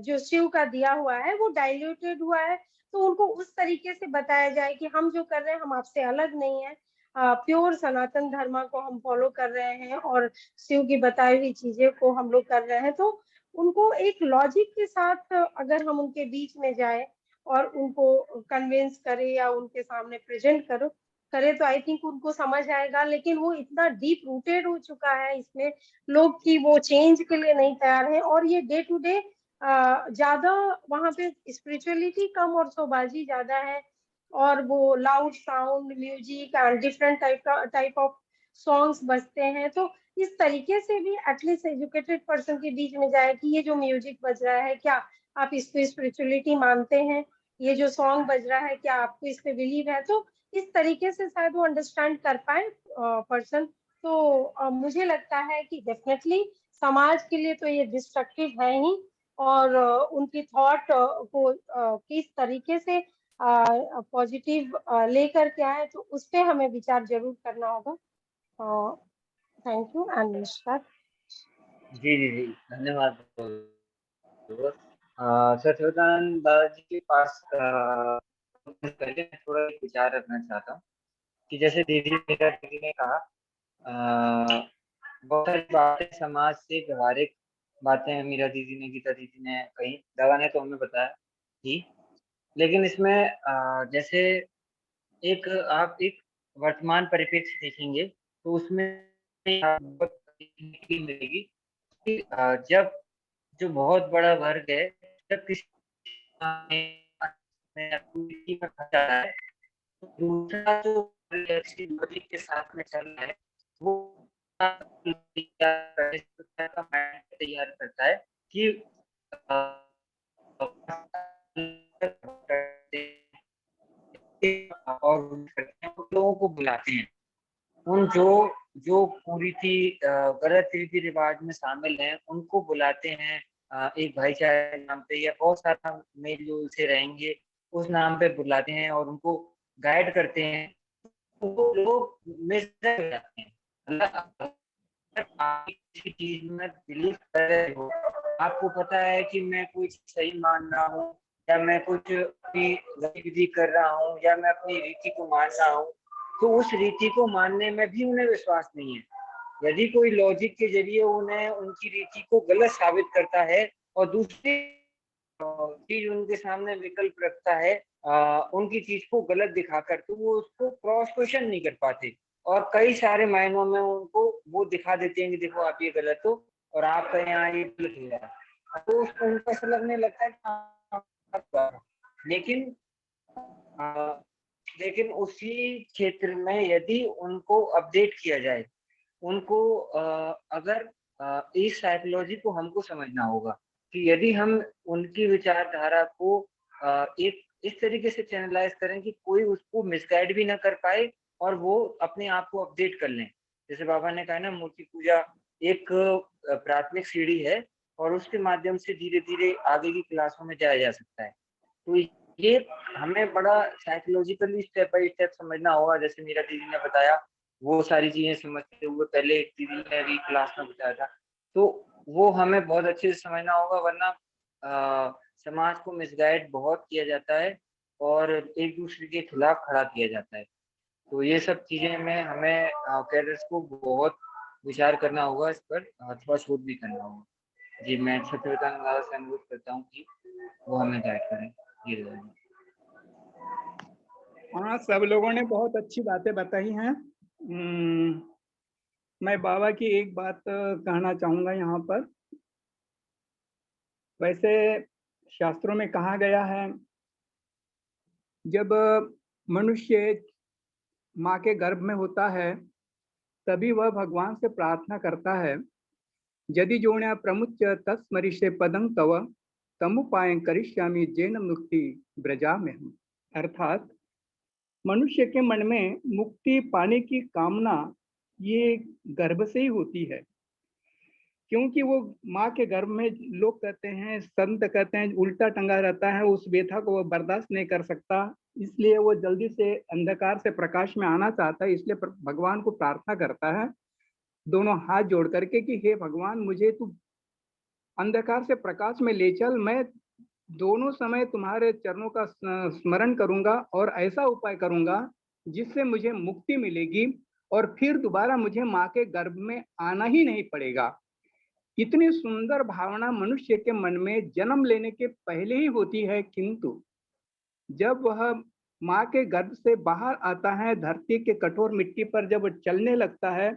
जो शिव का दिया हुआ है वो डाइल्यूटेड हुआ है। तो उनको उस तरीके से बताया जाए कि हम जो कर रहे हैं हम आपसे अलग नहीं है, प्योर सनातन धर्म को हम फॉलो कर रहे हैं और शिव की बताई हुई चीजें को हम लोग कर रहे हैं। तो उनको एक लॉजिक के साथ अगर हम उनके बीच में जाए और उनको कन्विंस करें या उनके सामने प्रेजेंट करो करे, तो आई थिंक उनको समझ आएगा। लेकिन वो इतना डीप रूटेड हो चुका है इसमें लोग कि वो चेंज के लिए नहीं तैयार है, और ये डे टू डे ज्यादा वहां पे स्पिरिचुअलिटी कम और शोबाजी ज्यादा है, और वो loud sound music and different type of songs बजते हैं। तो इस तरीके से भी एटलीस्ट एजुकेटेड पर्सन के बीच में जाए कि ये जो म्यूजिक बज रहा है क्या आप इसको स्पिरिचुअलिटी मानते हैं, ये जो सॉन्ग बज रहा है क्या आपको इस पे बिलीव है, तो इस तरीके से शायद वो अंडरस्टैंड कर पाए पर्सन। तो मुझे लगता है कि डेफिनेटली समाज के लिए तो ये डिस्ट्रक्टिव है ही, और उनकी थॉट को किस तरीके से पॉजिटिव लेकर के आए, तो उस पे हमें विचार जरूर करना होगा। थैंक यू एंड नमस्कार। जी जी जी धन्यवाद। सत्यव्रतानंद दादाजी के पास पहले मैं थोड़ा एक विचार रखना चाहता हूँ कि जैसे मीरा दीदी ने कहा, बहुत सारी बातें समाज से व्यवहारिक बातें मीरा दीदी ने, गीता दीदी ने कही, दादा ने तो हमें बताया ही। लेकिन इसमें जैसे आप एक वर्तमान परिप्रेक्ष्य देखेंगे तो उसमें आपको देखने की मिलेगी कि जब जो बहुत बड़ा वर्ग है, जब किसी में एक्टिविटी में फंसा है, तो दूसरा जो लॉजिक के साथ में चल रहा है वो तैयार करता है कि और लोगों को बुलाते हैं, उन जो जो पूरी थी गलत रीति रिवाज में शामिल हैं उनको बुलाते हैं, एक भाईचारे के नाम पे या बहुत सारा मेल जोल से रहेंगे उस नाम पे बुलाते हैं और उनको गाइड करते हैं। वो लोग मिसगाइड हो जाते हैं। आप किसी चीज में बिलीव कर रहे हो, आपको पता है कि मैं कुछ सही मान रहा हूँ या मैं कुछ अपनी गतिविधि कर रहा हूँ या मैं अपनी रीति को मान रहा हूँ, तो उस रीति को मानने में भी उन्हें विश्वास नहीं है। यदि कोई लॉजिक के जरिए उन्हें उनकी रीति को गलत साबित करता है और दूसरी चीज उनके सामने विकल्प रखता है उनकी चीज को गलत दिखाकर, तो वो उसको क्रॉस क्वेश्चन नहीं कर पाते और कई सारे मायनों में उनको वो दिखा देते हैं कि देखो आप ये गलत हो और आपका यहाँ ये गलत हो रहा है, तो उसको उनको ऐसा लगने लगता है कि लेकिन लेकिन उसी क्षेत्र में यदि उनको अपडेट किया जाए, उनको अगर इस साइकोलॉजी को हमको समझना होगा कि यदि हम उनकी विचारधारा को एक इस तरीके से चैनलाइज करें कि कोई उसको मिसगाइड भी ना कर पाए और वो अपने आप को अपडेट कर लें। जैसे बाबा ने कहा ना, मूर्ति पूजा एक प्राथमिक सीढ़ी है और उसके माध्यम से धीरे धीरे आगे की क्लासों में जाया जा सकता है। तो ये हमें बड़ा साइकोलॉजिकली स्टेप बाय स्टेप समझना होगा। जैसे मीरा दीदी ने बताया, वो सारी चीजें समझते हुए पहले एक दीदी ने भी क्लास में बताया था, तो वो हमें बहुत अच्छे से समझना होगा, वरना समाज को मिसगाइड बहुत किया जाता है और एक दूसरे के खिलाफ खड़ा किया जाता है। तो ये सब चीजें में हमें कैडर्स को बहुत विचार करना होगा, इस पर थोड़ा शोध भी करना होगा। जी मैं सत्यव्रतानंद दादा से अनुरोध करता हूँ कि वो हमें गाइड करें। जी दादा जी। हाँ, सब लोगों ने बहुत अच्छी बातें बताई हैं। मैं बाबा की एक बात कहना चाहूँगा यहाँ पर। वैसे शास्त्रों में कहा गया है, जब मनुष्य माँ के गर्भ में होता है तभी वह भगवान से प्रार्थना करता है, यदि जोण्या प्रमुच्य तत्स्मरिष्ये पदं तव तमुपायं करिष्यामि जेन मुक्ति ब्रजाम्यहम्। अर्थात मनुष्य के मन में मुक्ति पाने की कामना ये गर्भ से ही होती है, क्योंकि वो माँ के गर्भ में, लोग कहते हैं, संत कहते हैं, उल्टा टंगा रहता है, उस व्यथा को वो बर्दाश्त नहीं कर सकता, इसलिए वो जल्दी से अंधकार से प्रकाश में आना चाहता है। इसलिए भगवान को प्रार्थना करता है दोनों हाथ जोड़ करके कि हे भगवान, मुझे तू अंधकार से प्रकाश में ले चल, मैं दोनों समय तुम्हारे चरणों का स्मरण करूंगा और ऐसा उपाय करूंगा जिससे मुझे मुक्ति मिलेगी और फिर दोबारा मुझे माँ के गर्भ में आना ही नहीं पड़ेगा। इतनी सुंदर भावना मनुष्य के मन में जन्म लेने के पहले ही होती है, किंतु जब वह माँ के गर्भ से बाहर आता है, धरती के कठोर मिट्टी पर जब चलने लगता है,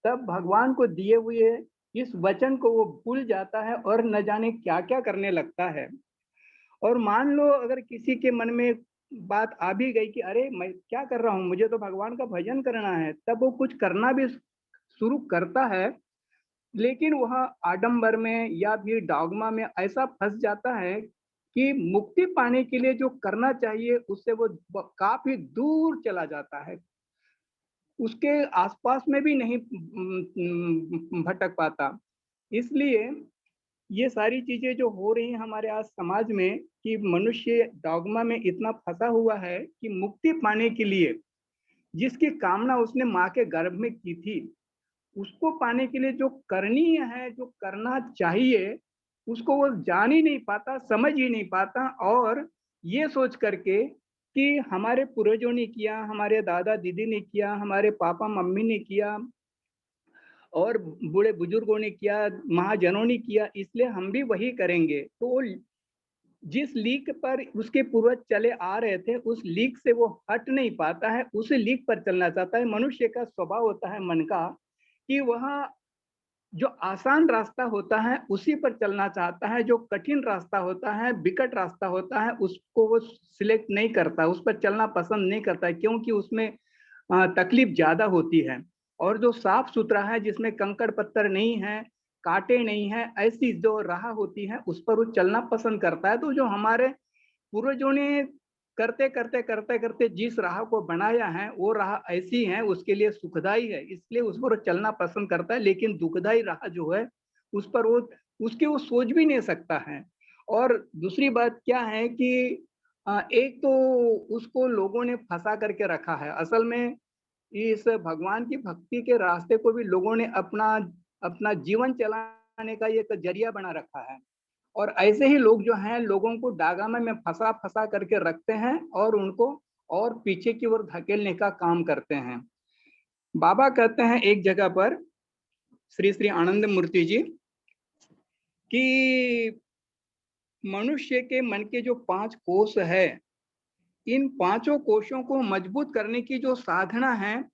तब भगवान को दिए हुए इस वचन को वो भूल जाता है और न जाने क्या क्या करने लगता है। और मान लो अगर किसी के मन में बात आ भी गई कि अरे मैं क्या कर रहा हूँ, मुझे तो भगवान का भजन करना है, तब वो कुछ करना भी शुरू करता है, लेकिन वह आडंबर में या फिर डॉगमा में ऐसा फंस जाता है कि मुक्ति पाने के लिए जो करना चाहिए उससे वो काफी दूर चला जाता है, उसके आसपास में भी नहीं भटक पाता। इसलिए ये सारी चीजें जो हो रही हैं हमारे आज समाज में, कि मनुष्य डॉगमा में इतना फंसा हुआ है कि मुक्ति पाने के लिए जिसकी कामना उसने माँ के गर्भ में की थी, उसको पाने के लिए जो करनी है, जो करना चाहिए, उसको वो जान ही नहीं पाता, समझ ही नहीं पाता, और ये सोच करके कि हमारे पूर्वजों ने किया, हमारे दादा दीदी ने किया, हमारे पापा मम्मी ने किया और बूढ़े बुजुर्गों ने किया, महाजनों ने किया, इसलिए हम भी वही करेंगे। तो जिस लीक पर उसके पूर्वज चले आ रहे थे, उस लीक से वो हट नहीं पाता है, उसी लीक पर चलना चाहता है। मनुष्य का स्वभाव होता है मन का कि वह जो आसान रास्ता होता है उसी पर चलना चाहता है, जो कठिन रास्ता होता है, विकट रास्ता होता है, उसको वो सिलेक्ट नहीं करता, उस पर चलना पसंद नहीं करता, क्योंकि उसमें तकलीफ ज्यादा होती है। और जो साफ सुथरा है, जिसमें कंकड़ पत्थर नहीं है, कांटे नहीं है, ऐसी जो राह होती है उस पर वो चलना पसंद करता है। तो जो हमारे पूर्वजों ने करते करते करते करते जिस राह को बनाया है वो राह ऐसी है, उसके लिए सुखदाई है, इसलिए उस पर चलना पसंद करता है। लेकिन दुखदाई राह जो है उस पर वो उसके वो सोच भी नहीं सकता है। और दूसरी बात क्या है कि एक तो उसको लोगों ने फंसा करके रखा है। असल में इस भगवान की भक्ति के रास्ते को भी लोगों ने अपना अपना जीवन चलाने का एक जरिया बना रखा है, और ऐसे ही लोग जो हैं लोगों को डागामे में फंसा फंसा करके रखते हैं और उनको और पीछे की ओर धकेलने का काम करते हैं। बाबा कहते हैं एक जगह पर, श्री श्री आनंद मूर्ति जी, कि मनुष्य के मन के जो 5 कोष है, इन 5 कोषों को मजबूत करने की जो साधना है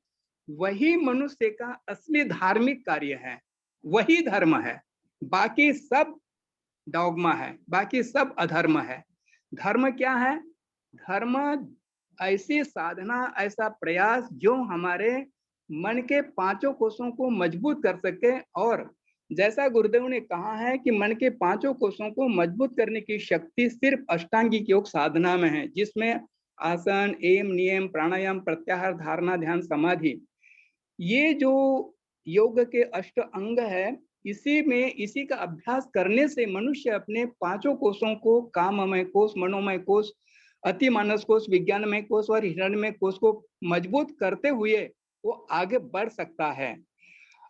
वही मनुष्य का असली धार्मिक कार्य है, वही धर्म है। बाकी सब डॉगमा है, बाकी सब अधर्म है। धर्म क्या है? धर्म ऐसी साधना, ऐसा प्रयास जो हमारे मन के 5 कोषों को मजबूत कर सके। और जैसा गुरुदेव ने कहा है कि मन के 5 कोषों को मजबूत करने की शक्ति सिर्फ अष्टांगिक योग साधना में है, जिसमें आसन, एम, नियम, प्राणायाम, प्रत्याहार, धारणा, ध्यान, समाधि, ये जो योग के 8 अंग है, इसी में इसी का अभ्यास करने से मनुष्य अपने 5 कोषों को, काममय कोष, मनोमय कोष, अति मानस कोष, विज्ञानमय कोष और हिरण्यमय कोष को मजबूत करते हुए वो आगे बढ़ सकता है।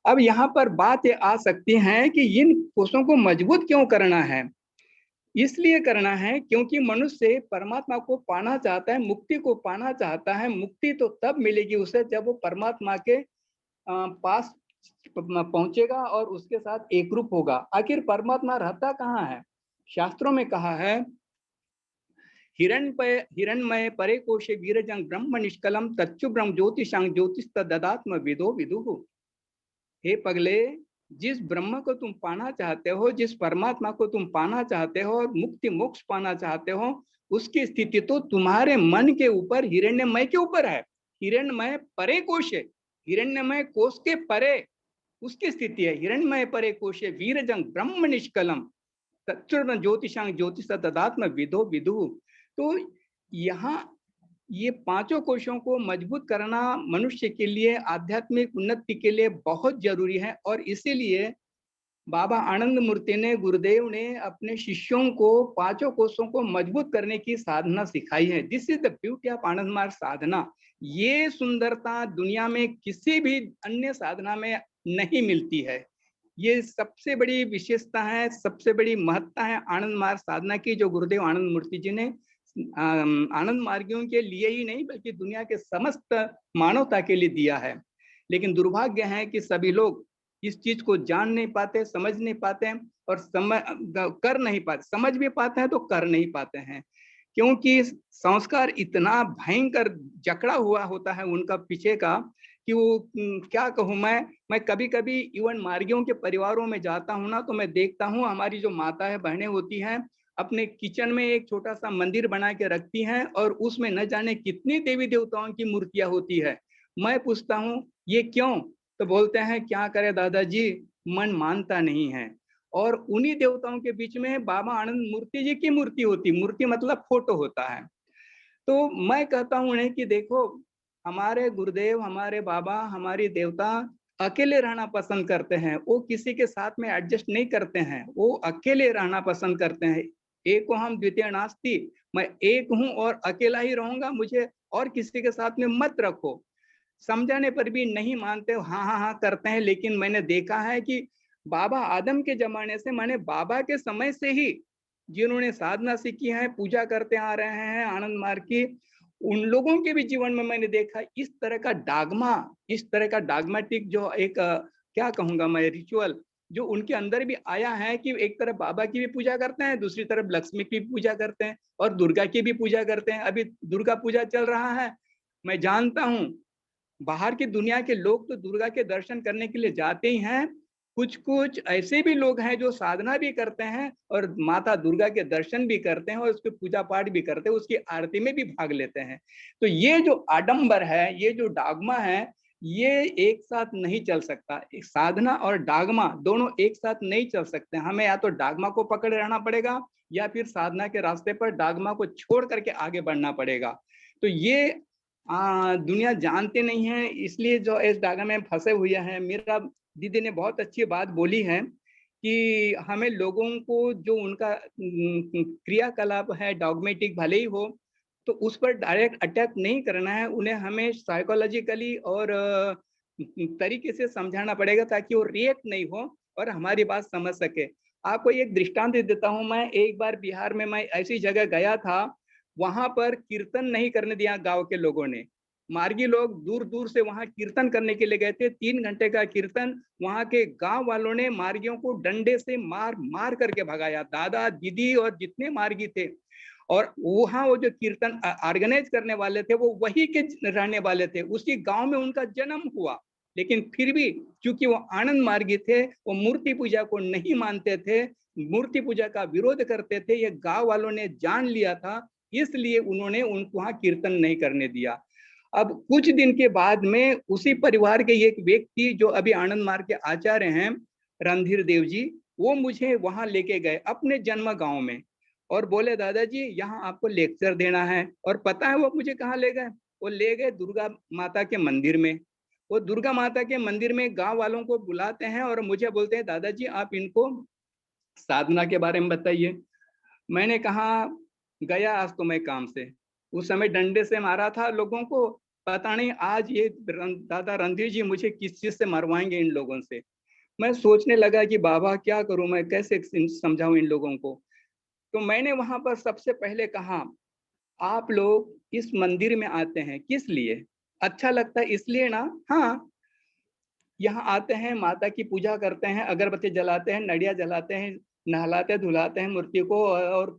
अब यहाँ पर बात ये आ सकती है कि इन कोषों को मजबूत क्यों करना है? इसलिए करना है क्योंकि मनुष्य परमात्मा को पाना चाहता है, मुक्ति को पाना चाहता है। मुक्ति तो तब मिलेगी उसे जब वो परमात्मा के पास पहुंचेगा और उसके साथ एक रूप होगा। आखिर परमात्मा रहता कहाँ है? शास्त्रों में कहा है हिरण्मय परे कोशे वीरजं ब्रह्म निष्कलम तच्चु ब्रह्म ज्योतिषां ज्योतिस्तदात्म विदो विदुः। हे पगले, जिस ब्रह्म को तुम पाना चाहते हो, जिस परमात्मा को तुम पाना चाहते हो और मुक्ति मोक्ष पाना चाहते हो, उसकी स्थिति तो तुम्हारे मन के ऊपर, हिरण्यमय के ऊपर है। हिरण्यमय परे कोश है, हिरण्यमय कोश के परे उसकी स्थिति है। हिरण्यमय परे कोशे वीरजं ब्रह्म निष्कलम तच्चुर्न ज्योतिषां ज्योतिष तदात्म विदो विदुः। तो यहाँ ये पांचों कोशों को मजबूत करना मनुष्य के लिए, आध्यात्मिक उन्नति के लिए बहुत जरूरी है। और इसीलिए बाबा आनंद मूर्ति ने, गुरुदेव ने अपने शिष्यों को पांचों कोशों को मजबूत करने की साधना सिखाई है। This is the beauty of Anand Marg साधना। ये सुंदरता दुनिया में किसी भी अन्य साधना में नहीं मिलती है। ये सबसे बड़ी विशेषता है, सबसे बड़ी महत्ता है आनंद मार्ग साधना की, जो गुरुदेव आनंद मूर्ति जी ने आनंद मार्गियों के लिए ही नहीं बल्कि दुनिया के समस्त मानवता के लिए दिया है। लेकिन दुर्भाग्य है कि सभी लोग इस चीज को जान नहीं पाते, समझ नहीं पाते हैं और कर नहीं पाते। समझ भी पाते हैं तो कर नहीं पाते हैं, क्योंकि संस्कार इतना भयंकर जकड़ा हुआ होता है उनका पीछे का कि वो क्या कहूँ मैं कभी कभी इवन मार्गियों के परिवारों में जाता हूँ ना, तो मैं देखता हूँ हमारी जो माता है, बहनें होती हैं, अपने किचन में एक छोटा सा मंदिर बना के रखती हैं और उसमें न जाने कितनी देवी देवताओं की मूर्तियां होती है। मैं पूछता हूँ ये क्यों? तो बोलते हैं क्या करे दादाजी, मन मानता नहीं है। और उन्हीं देवताओं के बीच में बाबा आनंद मूर्ति जी की मूर्ति होती, मूर्ति मतलब फोटो होता है। तो मैं कहता हूँ उन्हें कि देखो, हमारे गुरुदेव, हमारे बाबा, हमारी देवता अकेले रहना पसंद करते हैं। वो किसी के साथ में एडजस्ट नहीं करते हैं, वो अकेले रहना पसंद करते हैं। एको हम द्वितीय नास्ति, मैं एक हूँ और अकेला ही रहूंगा, मुझे और किसी के साथ में मत रखो। समझाने पर भी नहीं मानते, हाँ हाँ हाँ करते हैं। लेकिन मैंने देखा है कि बाबा आदम के जमाने से, माने बाबा के समय से ही जिन्होंने साधना सीखी है, पूजा करते आ रहे हैं आनंद मार्ग की, उन लोगों के भी जीवन में मैंने देखा इस तरह का डागमा, इस तरह का डागमेटिक जो एक क्या कहूंगा मैं, रिचुअल जो उनके अंदर भी आया है कि एक तरफ बाबा की भी पूजा करते हैं, दूसरी तरफ लक्ष्मी की भी पूजा करते हैं और दुर्गा की भी पूजा करते हैं। अभी दुर्गा पूजा चल रहा है, मैं जानता हूँ बाहर की दुनिया के लोग तो दुर्गा के दर्शन करने के लिए जाते ही हैं, कुछ कुछ ऐसे भी लोग हैं जो साधना भी करते हैं और माता दुर्गा के दर्शन भी करते हैं और उसके पूजा पाठ भी करते हैं, उसकी आरती में भी भाग लेते हैं। तो ये जो आडंबर है, ये जो डागमा है, ये एक साथ नहीं चल सकता। एक साधना और डागमा दोनों एक साथ नहीं चल सकते। हमें या तो डागमा को पकड़े रहना पड़ेगा या फिर साधना के रास्ते पर डागमा को छोड़ करके आगे बढ़ना पड़ेगा। तो ये दुनिया जानते नहीं है, इसलिए जो इस डागा में फंसे हुए हैं। मेरा दीदी ने बहुत अच्छी बात बोली है कि हमें लोगों को जो उनका क्रियाकलाप है डॉगमेटिक भले ही हो, तो उस पर डायरेक्ट अटैक नहीं करना है, उन्हें हमें साइकोलॉजिकली और तरीके से समझाना पड़ेगा ताकि वो रिएक्ट नहीं हो और हमारी बात समझ सके। आपको एक दृष्टांत देता हूँ। मैं एक बार बिहार में मैं ऐसी जगह गया था, वहां पर कीर्तन नहीं करने दिया गांव के लोगों ने। मार्गी लोग दूर दूर से वहां कीर्तन करने के लिए गए थे, 3 घंटे का कीर्तन। वहां के गांव वालों ने मार्गियों को डंडे से मार मार करके भगाया, दादा दीदी और जितने मार्गी थे। और वहां वो जो कीर्तन ऑर्गेनाइज करने वाले थे वो वही के रहने वाले थे, उसी गांव में उनका जन्म हुआ। लेकिन फिर भी चूंकि वो आनंद मार्गी थे, वो मूर्ति पूजा को नहीं मानते थे, मूर्ति पूजा का विरोध करते थे। ये गांव वालों ने जान लिया था, इसलिए उन्होंने उनको वहां कीर्तन नहीं करने दिया। अब कुछ दिन के बाद में उसी परिवार के एक व्यक्ति जो अभी आनंद मार्ग के आचार्य हैं, रणधीर देव जी, वो मुझे वहां लेके गए अपने जन्म गांव में और बोले दादाजी यहाँ आपको लेक्चर देना है। और पता है वो मुझे कहाँ ले गए? वो ले गए दुर्गा माता के मंदिर में। वो दुर्गा माता के मंदिर में गांव वालों को बुलाते हैं और मुझे बोलते हैं दादाजी आप इनको साधना के बारे में बताइए। मैंने कहा गया आज तो मैं काम से, उस समय डंडे से मारा था लोगों को, पता नहीं आज ये दादा रणधीर जी मुझे किस चीज से मरवाएंगे इन लोगों से। मैं सोचने लगा कि बाबा क्या करूं मैं, कैसे समझाऊं इन लोगों को। तो मैंने वहां पर सबसे पहले कहा आप लोग इस मंदिर में आते हैं किस लिए? अच्छा लगता है इसलिए ना? हाँ, यहाँ आते हैं, माता की पूजा करते हैं, अगरबत्ती जलाते हैं, नड़िया जलाते हैं, नहलाते धुलाते हैं मूर्ति को और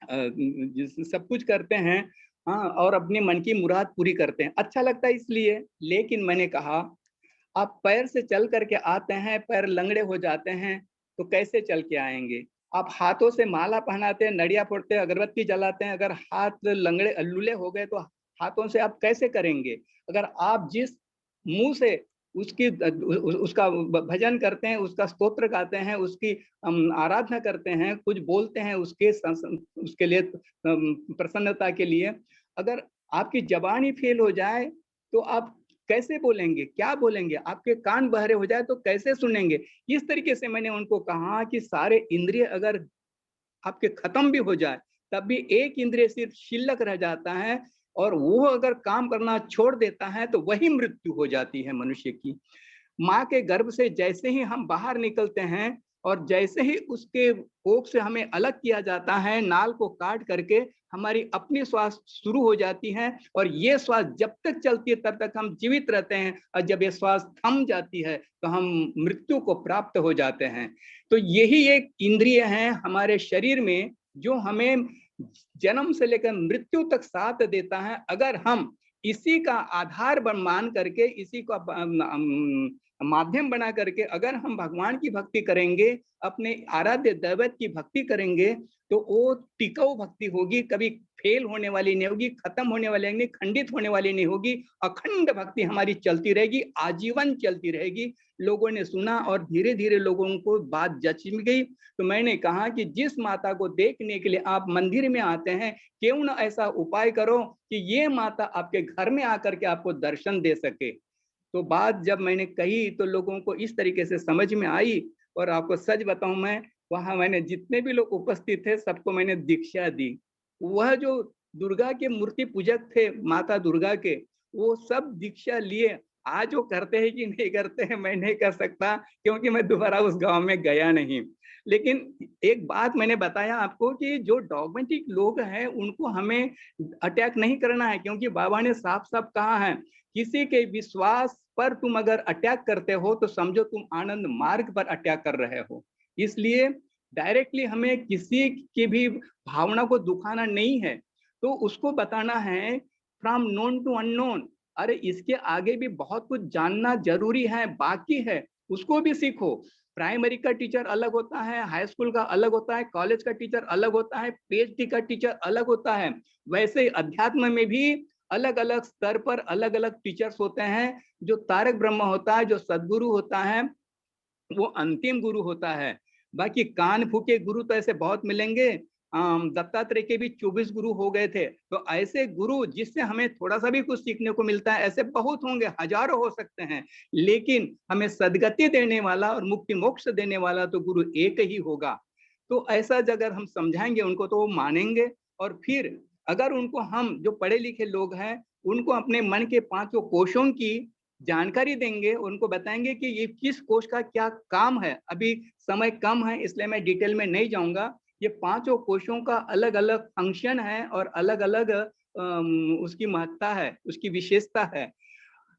सब कुछ करते हैं, हाँ, और अपने मन की मुराद पूरी करते हैं, अच्छा लगता है इसलिए। लेकिन मैंने कहा आप पैर से चल करके आते हैं, पैर लंगड़े हो जाते हैं तो कैसे चल के आएंगे? आप हाथों से माला पहनाते हैं, नड़िया फोड़ते हैं, अगरबत्ती जलाते हैं, अगर हाथ लंगड़े लूले हो गए तो हाथों से आप कैसे करेंगे? अगर आप जिस मुंह से उसकी उसका भजन करते हैं, उसका स्तोत्र गाते हैं, उसकी आराधना करते हैं, कुछ बोलते हैं उसके लिए प्रसन्नता के लिए, अगर आपकी जबान ही फेल हो जाए तो आप कैसे बोलेंगे, क्या बोलेंगे? आपके कान बहरे हो जाए तो कैसे सुनेंगे? इस तरीके से मैंने उनको कहा कि सारे इंद्रिय अगर आपके खत्म भी हो जाए तब भी एक इंद्रिय सिर्फ शिल्लक रह जाता है, और वो अगर काम करना छोड़ देता है तो वही मृत्यु हो जाती है मनुष्य की। माँ के गर्भ से जैसे ही हम बाहर निकलते हैं और जैसे ही उसके कोख से हमें अलग किया जाता है, नाल को काट करके हमारी अपनी श्वास शुरू हो जाती है, और ये श्वास जब तक चलती है तब तक हम जीवित रहते हैं, और जब ये श्वास थम जाती है तो हम मृत्यु को प्राप्त हो जाते हैं। तो यही एक इंद्रिय है हमारे शरीर में जो हमें जन्म से लेकर मृत्यु तक साथ देता है। अगर हम इसी का आधार मान करके, इसी का माध्यम बना करके अगर हम भगवान की भक्ति करेंगे, अपने आराध्य दैवत की भक्ति करेंगे, तो वो टिकाऊ भक्ति होगी, कभी फेल होने वाली नहीं होगी, खत्म होने वाली नहीं, खंडित होने वाली नहीं होगी। अखंड भक्ति हमारी चलती रहेगी, आजीवन चलती रहेगी। लोगों ने सुना और धीरे धीरे लोगों को बात जच गई। तो मैंने कहा कि जिस माता को देखने के लिए आप मंदिर में आते हैं, क्यों ना ऐसा उपाय करो कि ये माता आपके घर में आकर के आपको दर्शन दे सके। तो बात जब मैंने कही तो लोगों को इस तरीके से समझ में आई, और आपको सच बताऊं, मैं वहां मैंने जितने भी लोग उपस्थित थे सबको मैंने दीक्षा दी। वह जो दुर्गा के मूर्ति पूजक थे, माता दुर्गा के, वो सब दीक्षा लिए। आज वो करते हैं कि नहीं करते हैं मैं नहीं कर सकता, क्योंकि मैं दोबारा उस गांव में गया नहीं। लेकिन एक बात मैंने बताया आपको कि जो डॉगमेटिक लोग हैं उनको हमें अटैक नहीं करना है, क्योंकि बाबा ने साफ साफ कहा है, किसी के विश्वास पर तुम अगर अटैक करते हो तो समझो तुम आनंद मार्ग पर अटैक कर रहे हो। इसलिए डायरेक्टली हमें किसी की भी भावना को दुखाना नहीं है, तो उसको बताना है फ्रॉम नोन टू अननोन। अरे इसके आगे भी बहुत कुछ जानना जरूरी है, बाकी है, उसको भी सीखो। प्राइमरी का टीचर अलग होता है, हाई स्कूल का अलग होता है, कॉलेज का टीचर अलग होता है, पीएचडी का टीचर अलग होता है। वैसे अध्यात्म में भी अलग अलग स्तर पर अलग अलग टीचर्स होते हैं। जो तारक ब्रह्म होता है, जो सदगुरु होता है, वो अंतिम गुरु होता है। बाकी कान फूके गुरु तो ऐसे बहुत मिलेंगे। दत्तात्रेय के भी 24 गुरु हो गए थे। तो ऐसे गुरु जिससे हमें थोड़ा सा भी कुछ सीखने को मिलता है, ऐसे बहुत होंगे, हजारों हो सकते हैं, लेकिन हमें सदगति देने वाला और मुक्ति मोक्ष देने वाला तो गुरु एक ही होगा। तो ऐसा अगर हम समझाएंगे उनको तो वो मानेंगे। और फिर अगर उनको, हम जो पढ़े लिखे लोग हैं, उनको अपने मन के पांचों कोशों की जानकारी देंगे, उनको बताएंगे कि ये किस कोश का क्या काम है। अभी समय कम है इसलिए मैं डिटेल में नहीं जाऊंगा। ये पांचों कोशों का अलग अलग फंक्शन है और अलग अलग उसकी महत्ता है, उसकी विशेषता है।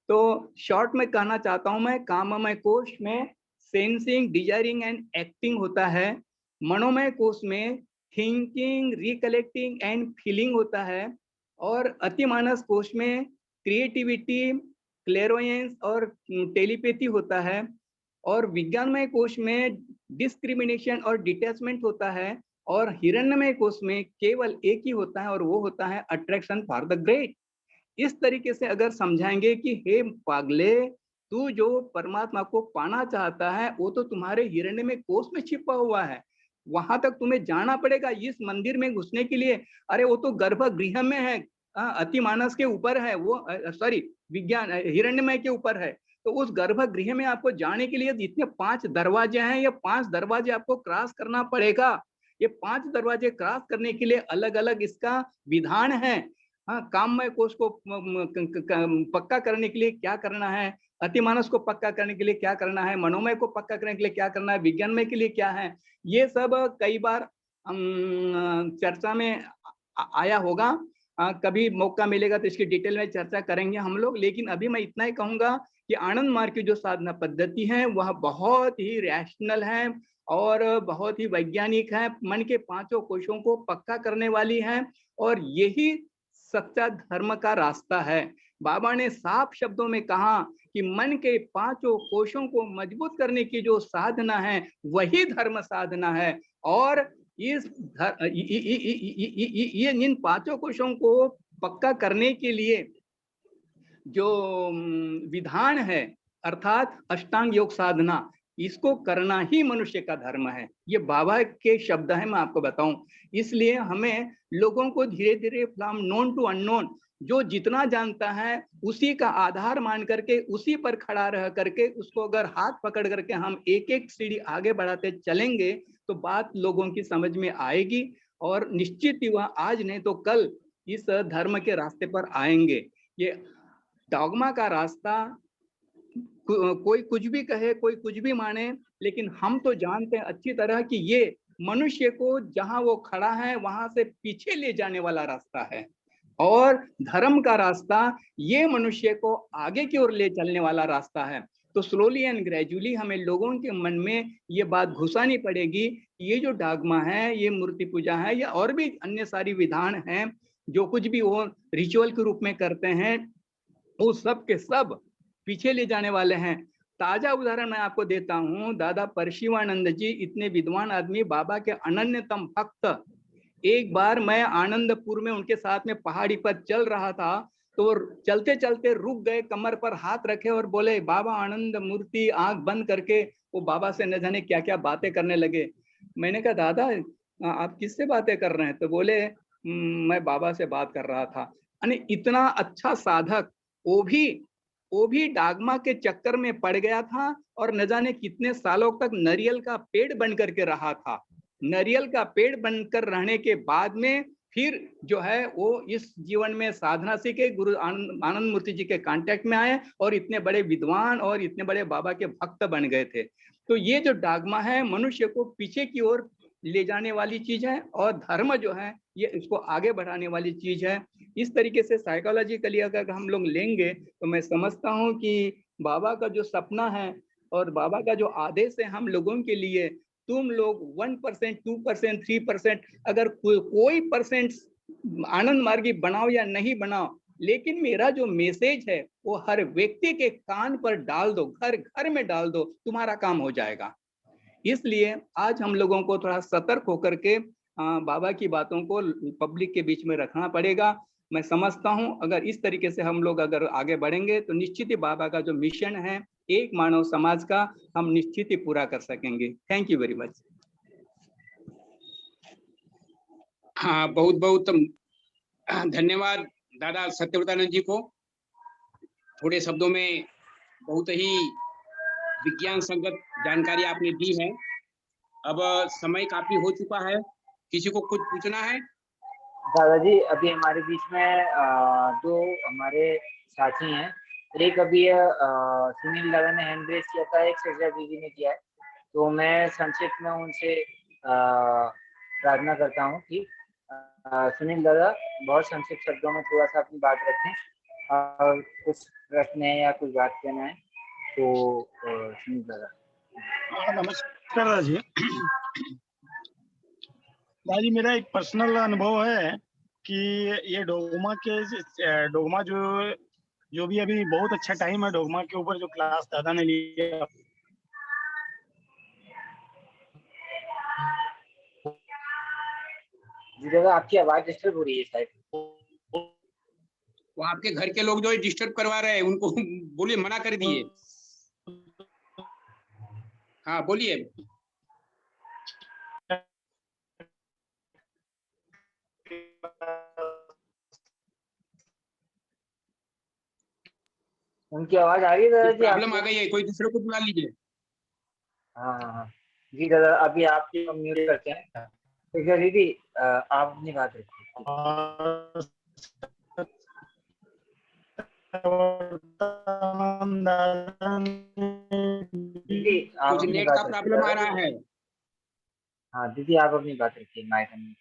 तो शॉर्ट में कहना चाहता हूं मैं, काममय कोश में सेंसिंग, डिजायरिंग एंड एक्टिंग होता है। मनोमय कोश में थिंकिंग, रिकलेक्टिंग एंड फीलिंग होता है। और अतिमानस कोश में क्रिएटिविटी, क्लेरोयंस और टेलीपैथी होता है। और विज्ञानमय कोश में डिस्क्रिमिनेशन और डिटैचमेंट होता है। और हिरण्यमय कोश में केवल एक ही होता है, और वो होता है अट्रैक्शन फॉर द ग्रेट। इस तरीके से अगर समझाएंगे कि हे पागले, तू जो परमात्मा को पाना चाहता है वो तो तुम्हारे हिरण्य में कोष में छिपा हुआ है, वहां तक तुम्हें जाना पड़ेगा इस मंदिर में घुसने के लिए। अरे वो तो गर्भगृह में है, अतिमानस के ऊपर है वो, सॉरी विज्ञान हिरण्यमय के ऊपर है। तो उस गर्भगृह में आपको जाने के लिए इतने 5 दरवाजे हैं, ये 5 दरवाजे आपको क्रॉस करना पड़ेगा। ये 5 दरवाजे क्रॉस करने के लिए अलग अलग इसका विधान है। हाँ, काममय कोश को पक्का करने के लिए क्या करना है, अतिमानस को पक्का करने के लिए क्या करना है, मनोमय को पक्का करने के लिए क्या करना है, विज्ञानमय के लिए क्या है, ये सब कई बार चर्चा में आया होगा। कभी मौका मिलेगा तो इसकी डिटेल में चर्चा करेंगे हम लोग। लेकिन अभी मैं इतना ही कहूंगा कि आनंद मार्ग की जो साधना पद्धति है वह बहुत ही रैशनल है और बहुत ही वैज्ञानिक है, मन के पांचों कोशों को पक्का करने वाली है, और यही सच्चा धर्म का रास्ता है। बाबा ने साफ शब्दों में कहा कि मन के पांचों कोशों को मजबूत करने की जो साधना है वही धर्म साधना है। और इस ये इन पांचों कोशों को पक्का करने के लिए जो विधान है अर्थात अष्टांग योग साधना, इसको करना ही मनुष्य का धर्म है। ये बाबा के शब्द है, मैं आपको बताऊं। इसलिए हमें लोगों को धीरे धीरे फ्रॉम नोन टू अननोन, जो जितना जानता है उसी का आधार मान करके उसी पर खड़ा रह करके उसको अगर हाथ पकड़ करके हम एक एक सीढ़ी आगे बढ़ाते चलेंगे तो बात लोगों की समझ में आएगी और निश्चित ही वह आज नहीं तो कल इस धर्म के रास्ते पर आएंगे। ये डॉगमा का रास्ता कोई कुछ भी कहे, कोई कुछ भी माने, लेकिन हम तो जानते हैं अच्छी तरह कि ये मनुष्य को जहां वो खड़ा है वहां से पीछे ले जाने वाला रास्ता है, और धर्म का रास्ता ये मनुष्य को आगे की ओर ले चलने वाला रास्ता है। तो स्लोली एंड ग्रेजुअली हमें लोगों के मन में ये बात घुसानी पड़ेगी कि ये जो डॉगमा है, ये मूर्ति पूजा है या और भी अन्य सारी विधान हैं जो कुछ भी वो रिचुअल के रूप में करते हैं, वो सब के सब पीछे ले जाने वाले हैं। ताजा उदाहरण मैं आपको देता हूं, दादा परशिवानंद जी इतने विद्वान आदमी, बाबा के अनन्यतम भक्त। एक बार मैं आनंदपुर में उनके साथ में पहाड़ी पर चल रहा था, तो चलते चलते रुक गए, कमर पर हाथ रखे और बोले बाबा आनंद मूर्ति, आंख बंद करके वो बाबा से न जाने क्या क्या बातें करने लगे। मैंने कहा दादा आप किससे बातें कर रहे हैं? तो बोले मैं बाबा से बात कर रहा था। यानी इतना अच्छा साधक वो भी डागमा के चक्कर में पड़ गया था और न जाने कितने सालों तक नारियल का पेड़ बन करके रहा था। नारियल का पेड़ बनकर रहने के बाद में फिर जो है वो इस जीवन में साधना सीखे, गुरु आनंद मूर्ति जी के कांटेक्ट में आए और इतने बड़े विद्वान और इतने बड़े बाबा के भक्त बन गए थे। तो ये जो डागमा है मनुष्य को पीछे की ओर ले जाने वाली चीज है, और धर्म जो है ये इसको आगे बढ़ाने वाली चीज है। इस तरीके से साइकोलॉजिकली अगर हम लोग लेंगे तो मैं समझता हूँ कि बाबा का जो सपना है और बाबा का जो आदेश है हम लोगों के लिए, तुम लोग 1%, 2%, 3% अगर कोई परसेंट आनंद मार्गी बनाओ या नहीं बनाओ, लेकिन मेरा जो मैसेज है वो हर व्यक्ति के कान पर डाल दो, घर घर में डाल दो, तुम्हारा काम हो जाएगा। इसलिए आज हम लोगों को थोड़ा सतर्क होकर के बाबा की बातों को पब्लिक के बीच में रखना पड़ेगा। मैं समझता हूं अगर इस तरीके से हम लोग अगर आगे बढ़ेंगे तो निश्चित ही बाबा का जो मिशन है एक मानव समाज का, हम निश्चित ही पूरा कर सकेंगे। Thank you very much. हाँ, बहुत बहुत धन्यवाद दादा सत्यव्रतानंद जी को। थोड़े शब्दों में बहुत ही विज्ञान संगत जानकारी आपने दी है। अब समय काफी हो चुका है, किसी को कुछ पूछना है? दादाजी अभी हमारे बीच में दो हमारे साथी हैं, एक अभी सुनील दादा ने हैंड रेस किया था, एक सजा दीदी ने किया है, तो मैं संक्षिप्त में उनसे प्रार्थना करता हूँ कि सुनील दादा बहुत संक्षिप्त शब्दों में थोड़ा सा अपनी बात रखें और कुछ प्रश्न है या कुछ बात कहना है तो सुनील दादा। नमस्कार दादाजी। दादाजी मेरा एक पर्सनल अनुभव है कि ये डोगमा जो भी अभी बहुत अच्छा टाइम है डोगमा के ऊपर जो क्लास दादा ने लिया, जी दादा आपकी आवाज डिस्टर्ब हो रही है शायद। वो आपके घर के लोग जो है डिस्टर्ब करवा रहे हैं, उनको बोलिए, मना कर दिए। हाँ बोलिए। उनकी आवाज आ रही है दादा जी? प्रॉब्लम आ गई है, कोई दूसरे को बुला लीजिए। हाँ जी दादा, अभी आप म्यूट करते हैं। ठीक है दीदी, आप अपनी बात रखिए। दीदी कुछ नेट का प्रॉब्लम आ रहा है। हाँ दीदी आप अपनी बात रखिए, माइक में।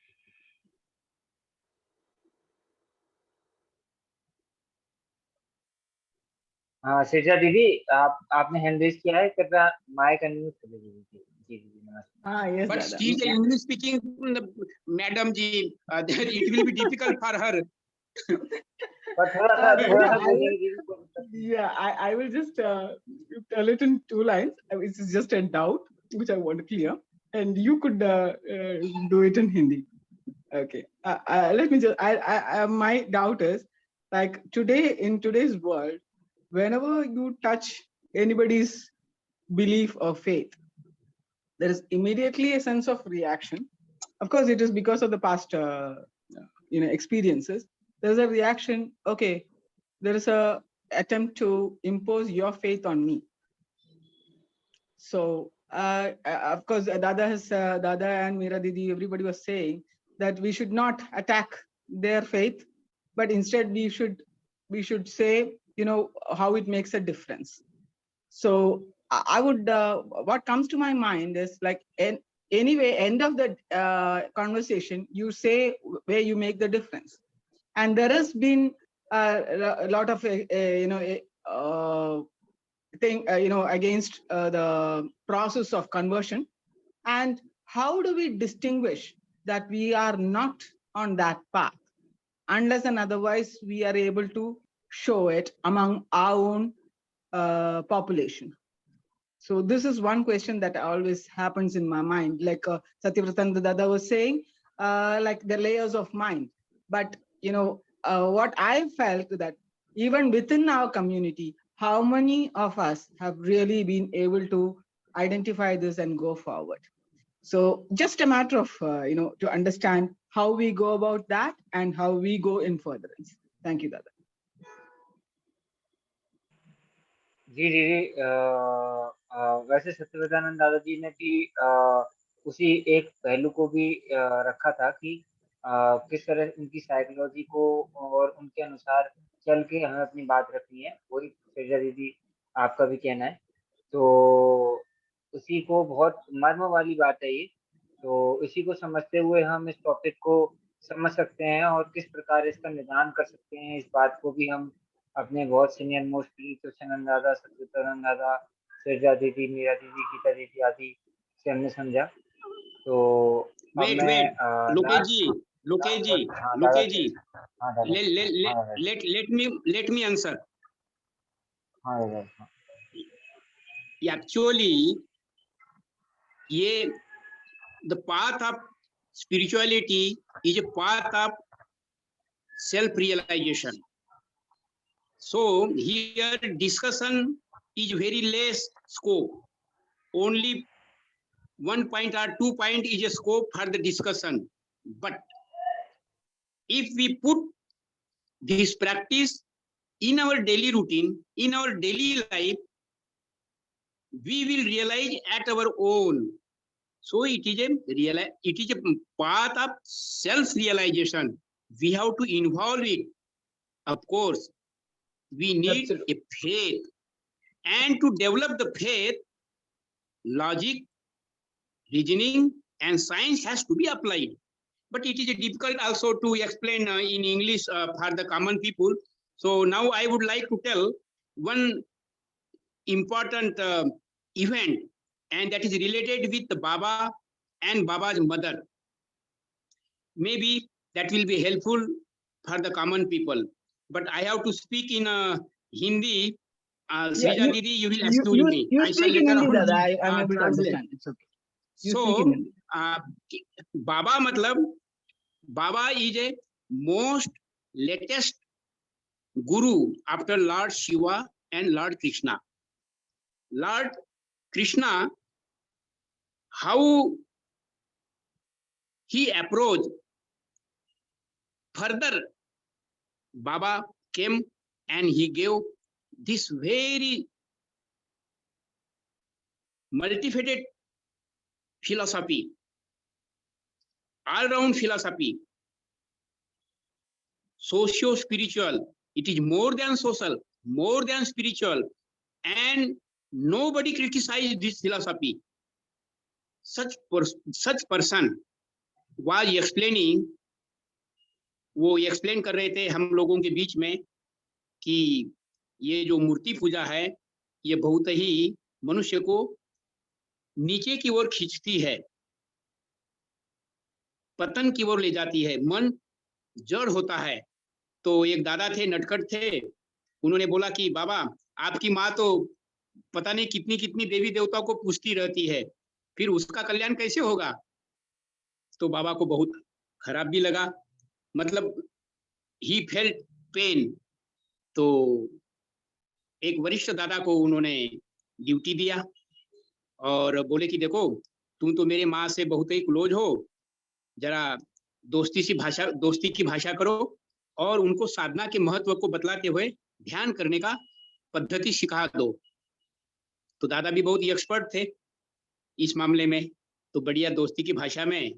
हाँ सृजा दीदी, आपने हैंड रेज किया है, कृपया माइक अनम्यूट कर लीजिए। जी जी नमस्ते। हाँ यस But दादा। she is an English speaking madam ji. It will be difficult for her. पर थोड़ा सा Yeah, बोलेंगे दीदी। yeah, I will just tell it in 2 lines. It's just a doubt which I want to clear, and you could do it in Hindi. Okay. Let me just. My doubt is, like today in today's world, whenever you touch anybody's belief or faith, there is immediately a sense of reaction. Of course, it is because of the past, experiences. There's a reaction. Okay, there is a attempt to impose your faith on me. So, of course, Dada and Meera Didi, everybody was saying that we should not attack their faith, but instead we should say, how it makes a difference. So I would, what comes to my mind is like, anyway, end of the conversation, you say where you make the difference. And there has been a lot of, thing, against the process of conversion. And how do we distinguish that we are not on that path? Unless and otherwise we are able to show it among our own population. So this is one question that always happens in my mind. Like Satyavratana Dada was saying, like the layers of mind. But what I felt that even within our community, how many of us have really been able to identify this and go forward? So just a matter of to understand how we go about that and how we go in furtherance. Thank you, Dada. जी दीदी, वैसे सत्यव्रतानंद दादाजी ने भी उसी एक पहलू को भी रखा था कि किस तरह उनकी साइकोलॉजी को और उनके अनुसार चल के हमें अपनी बात रखनी है। वही सृजा दीदी आपका भी कहना है, तो उसी को बहुत मर्म वाली बात है ये। तो इसी को समझते हुए हम इस टॉपिक को समझ सकते हैं और किस प्रकार इसका निदान कर सकते हैं, इस बात को भी हम अपने बहुत सीनियर मोस्ट कृष्णानंद दादा, सत्यव्रतानंद दादा, सृजा दीदी, मीरा दीदी, गीता दीदी आदि से हमने समझा। तो अब Wait, मैं wait. Lokesh ji, हाँ दादा Lokesh ji. हाँ दादा Let me answer. हाँ दादा हाँ। Actually, the path of spirituality is a path of self-realization. So here discussion is very less scope. Only 1 point or 2 point is a scope for the discussion. But if we put this practice in our daily routine, in our daily life, we will realize at our own. So it is a path of self-realization. We have to involve it. Of course, we need a faith, and to develop the faith, logic, reasoning, and science has to be applied. But it is difficult also to explain in English for the common people. So now I would like to tell one important event, and that is related with the Baba and Baba's mother. Maybe that will be helpful for the common people. But I have to speak in Hindi. Srija Didi, you will excuse me. You speak in Hindi, Dada. I'm able to understand. It's okay. So, Baba matlab, Baba is a most latest guru after Lord Shiva and Lord Krishna. Lord Krishna, how he approached, further Baba came and he gave this very multifaceted philosophy, all-round philosophy, socio-spiritual. It is more than social, more than spiritual, and nobody criticized this philosophy. Such person was explaining, वो एक्सप्लेन कर रहे थे हम लोगों के बीच में कि ये जो मूर्ति पूजा है, ये बहुत ही मनुष्य को नीचे की ओर खींचती है, पतन की ओर ले जाती है, मन जड़ होता है। तो एक दादा थे, नटखट थे, उन्होंने बोला कि बाबा, आपकी माँ तो पता नहीं कितनी कितनी देवी देवताओं को पूजती रहती है, फिर उसका कल्याण कैसे होगा? तो बाबा को बहुत खराब भी लगा, मतलब ही फेल्ट पेन। तो एक वरिष्ठ दादा को उन्होंने ड्यूटी दिया और बोले कि देखो, तुम तो मेरे माँ से बहुत ही क्लोज हो, जरा दोस्ती की भाषा करो और उनको साधना के महत्व को बतलाते हुए ध्यान करने का पद्धति सिखा दो। तो दादा भी बहुत ही एक्सपर्ट थे इस मामले में, तो बढ़िया दोस्ती की भाषा में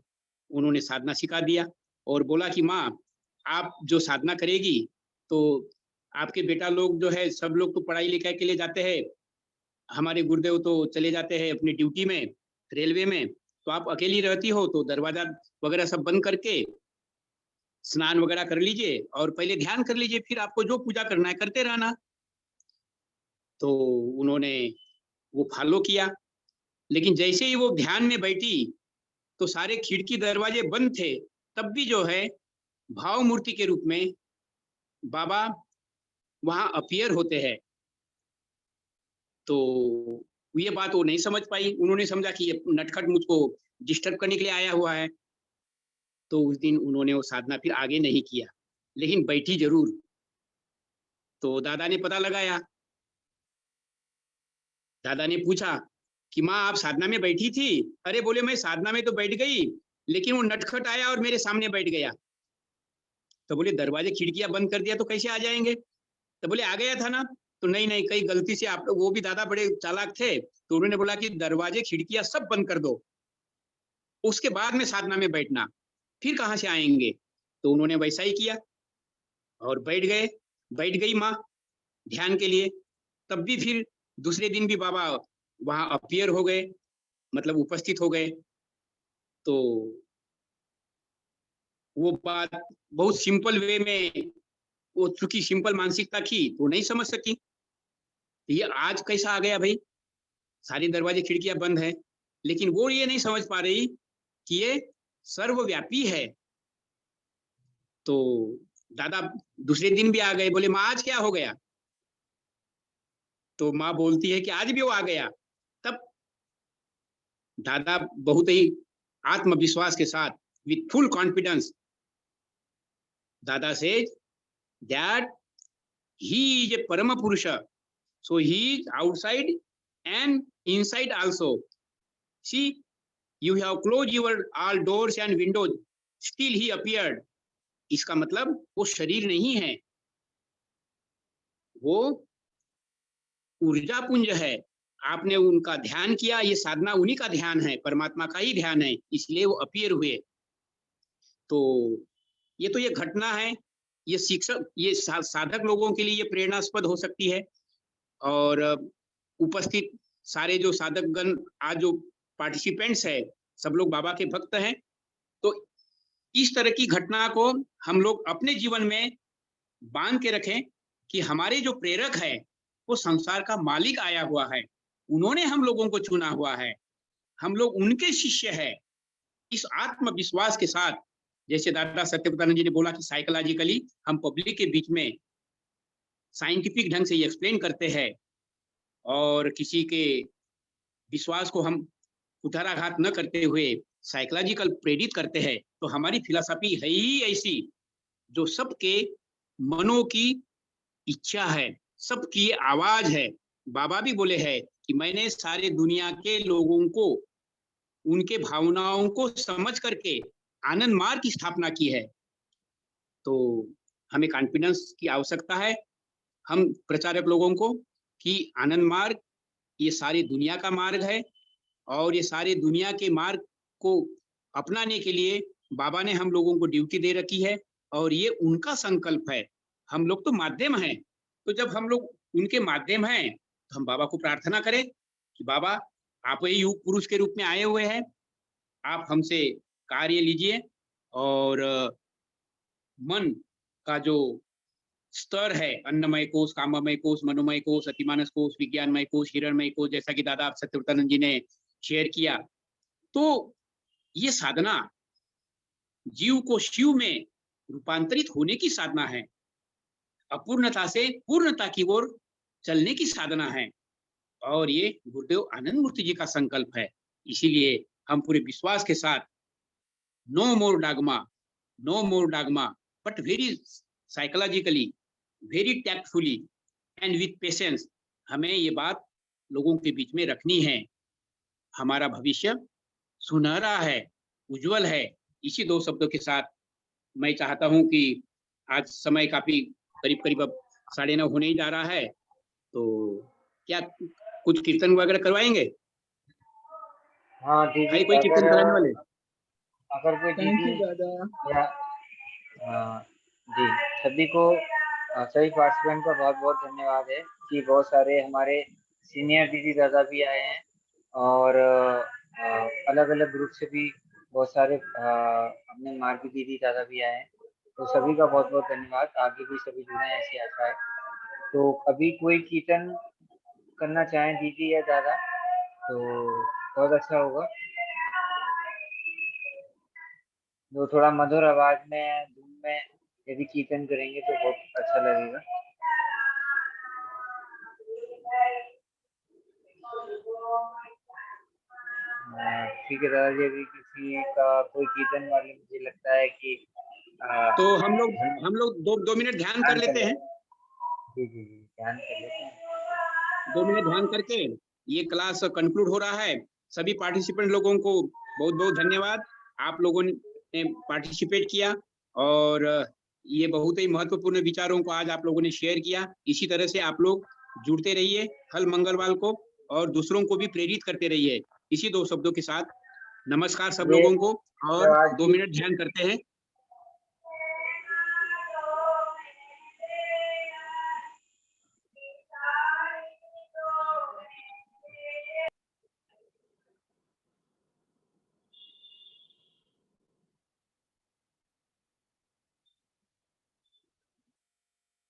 उन्होंने साधना सिखा दिया और बोला कि माँ, आप जो साधना करेगी तो आपके बेटा लोग जो है, सब लोग तो पढ़ाई लिखाई के लिए जाते हैं, हमारे गुरुदेव तो चले जाते हैं अपनी ड्यूटी में, रेलवे में, तो आप अकेली रहती हो, तो दरवाजा वगैरह सब बंद करके स्नान वगैरह कर लीजिए और पहले ध्यान कर लीजिए, फिर आपको जो पूजा करना है करते रहना। तो उन्होंने वो फॉलो किया, लेकिन जैसे ही वो ध्यान में बैठी तो सारे खिड़की दरवाजे बंद थे, तब भी जो है भाव मूर्ति के रूप में बाबा वहां अपीयर होते हैं। तो ये बात वो नहीं समझ पाई, उन्होंने समझा कि ये नटखट मुझको डिस्टर्ब करने के लिए आया हुआ है। तो उस दिन उन्होंने वो साधना फिर आगे नहीं किया, लेकिन बैठी जरूर। तो दादा ने पता लगाया, दादा ने पूछा कि माँ, आप साधना में बैठी थी? अरे बोले, मैं साधना में तो बैठ गई, लेकिन वो नटखट आया और मेरे सामने बैठ गया। तो बोले, दरवाजे खिड़कियां बंद कर दिया तो कैसे आ जाएंगे? तो बोले, आ गया था ना। तो नहीं नहीं, कई गलती से आप, वो भी दादा बड़े चालाक थे, तो उन्होंने बोला कि दरवाजे खिड़कियां सब बंद कर दो, उसके बाद में साधना में बैठना, फिर कहाँ से आएंगे? तो उन्होंने वैसा ही किया और बैठ गई माँ ध्यान के लिए। तब भी फिर दूसरे दिन भी बाबा वहां अपीयर हो गए, मतलब उपस्थित हो गए। तो वो बात बहुत सिंपल वे में, वो चूंकि सिंपल मानसिकता थी तो नहीं समझ सकी, ये आज कैसा आ गया भाई, सारे दरवाजे खिड़कियां बंद है, लेकिन वो ये नहीं समझ पा रही कि ये सर्वव्यापी है। तो दादा दूसरे दिन भी आ गए, बोले, माँ आज क्या हो गया? तो माँ बोलती है कि आज भी वो आ गया। तब दादा बहुत ही आत्मविश्वास के साथ, विथ फुल कॉन्फिडेंस, दादा say that he is a परम पुरुष, so he is outside and inside also. See, you have closed your all doors and windows, still he appeared. इसका मतलब वो शरीर नहीं है, वो ऊर्जा पुंज है। आपने उनका ध्यान किया, ये साधना उन्हीं का ध्यान है, परमात्मा का ही ध्यान है, इसलिए वो अपीयर हुए। तो ये घटना है, ये शिक्षक, ये साधक लोगों के लिए ये प्रेरणास्पद हो सकती है। और उपस्थित सारे जो साधकगण, आज जो पार्टिसिपेंट्स है, सब लोग बाबा के भक्त हैं। तो इस तरह की घटना को हम लोग अपने जीवन में बांध के रखें कि हमारे जो प्रेरक है वो संसार का मालिक आया हुआ है, उन्होंने हम लोगों को चुना हुआ है, हम लोग उनके शिष्य है। इस आत्मविश्वास के साथ, जैसे दादा सत्यव्रतानंद जी ने बोला कि साइकोलॉजिकली हम पब्लिक के बीच में साइंटिफिक ढंग से ये एक्सप्लेन करते हैं और किसी के विश्वास को हम कुठाराघात न करते हुए साइकोलॉजिकल प्रेरित करते हैं, तो हमारी फिलॉसफी है ही ऐसी, जो सबके मनों की इच्छा है, सबकी आवाज है। बाबा भी बोले हैं कि मैंने सारे दुनिया के लोगों को उनके भावनाओं को समझ करके आनंद मार्ग की स्थापना की है। तो हमें कॉन्फिडेंस की आवश्यकता है, हम प्रचारक लोगों को, कि आनंद मार्ग ये सारी दुनिया का मार्ग है और ये सारे दुनिया के मार्ग को अपनाने के लिए बाबा ने हम लोगों को ड्यूटी दे रखी है और ये उनका संकल्प है। हम लोग तो माध्यम हैं, तो जब हम लोग उनके माध्यम हैं तो हम बाबा को प्रार्थना करें कि बाबा, आप ही युग पुरुष के रूप में आए हुए हैं, आप हमसे कार्य लीजिए और मन का जो स्तर है, अन्नमय कोश, काममय कोश, मनोमय कोश, अतिमानस कोश, विज्ञानमय कोश, हिरणमय कोश, जैसा कि दादा सत्यव्रतानंद जी ने शेयर किया। तो ये साधना जीव को शिव में रूपांतरित होने की साधना है, अपूर्णता से पूर्णता की ओर चलने की साधना है, और ये गुरुदेव आनंद मूर्ति जी का संकल्प है। इसीलिए हम पूरे विश्वास के साथ no more dogma, but very psychologically, very tactfully and with patience हमें ये बात लोगों के बीच में रखनी है। हमारा भविष्य सुनहरा है, उज्जवल है। इसी 2 शब्दों के साथ मैं चाहता हूं कि आज समय काफी करीब अब 9:30 होने ही जा रहा है, तो क्या कुछ कीर्तन वगैरह करवाएंगे? हाँ है दीदी, कोई कीर्तन कराने वाले? अगर कोई थैंक यू दीदी दादा। या जी, सभी को सभी पार्टिसिपेंट का बहुत बहुत धन्यवाद है कि बहुत सारे हमारे सीनियर दीदी दादा भी आए हैं, और अलग अलग ग्रुप से भी बहुत सारे अपने मार्गी दीदी दादा भी आए हैं। तो सभी का बहुत बहुत धन्यवाद। आगे भी सभी जुड़े हैं, ऐसी आशा है। तो अभी कोई कीर्तन करना चाहें दीदी या दादा तो बहुत अच्छा होगा। जो थोड़ा मधुर आवाज में, धुन में यदि कीर्तन करेंगे तो बहुत अच्छा लगेगा। ठीक है दादा जी, अभी किसी का कोई कीर्तन वाले, मुझे लगता है कि तो हम लोग 2 मिनट ध्यान कर लेते हैं। जी जी जी, ध्यान कर लेते हैं। 2 मिनट ध्यान करके ये क्लास कंक्लूड हो रहा है। सभी पार्टिसिपेंट लोगों को बहुत बहुत धन्यवाद। आप लोगों ने पार्टिसिपेट किया, और ये बहुत ही महत्वपूर्ण विचारों को आज आप लोगों ने शेयर किया। इसी तरह से आप लोग जुड़ते रहिए हर मंगलवार को, और दूसरों को भी प्रेरित करते रहिए। इसी 2 शब्दों के साथ नमस्कार सब लोगों को, और 2 मिनट ध्यान करते हैं।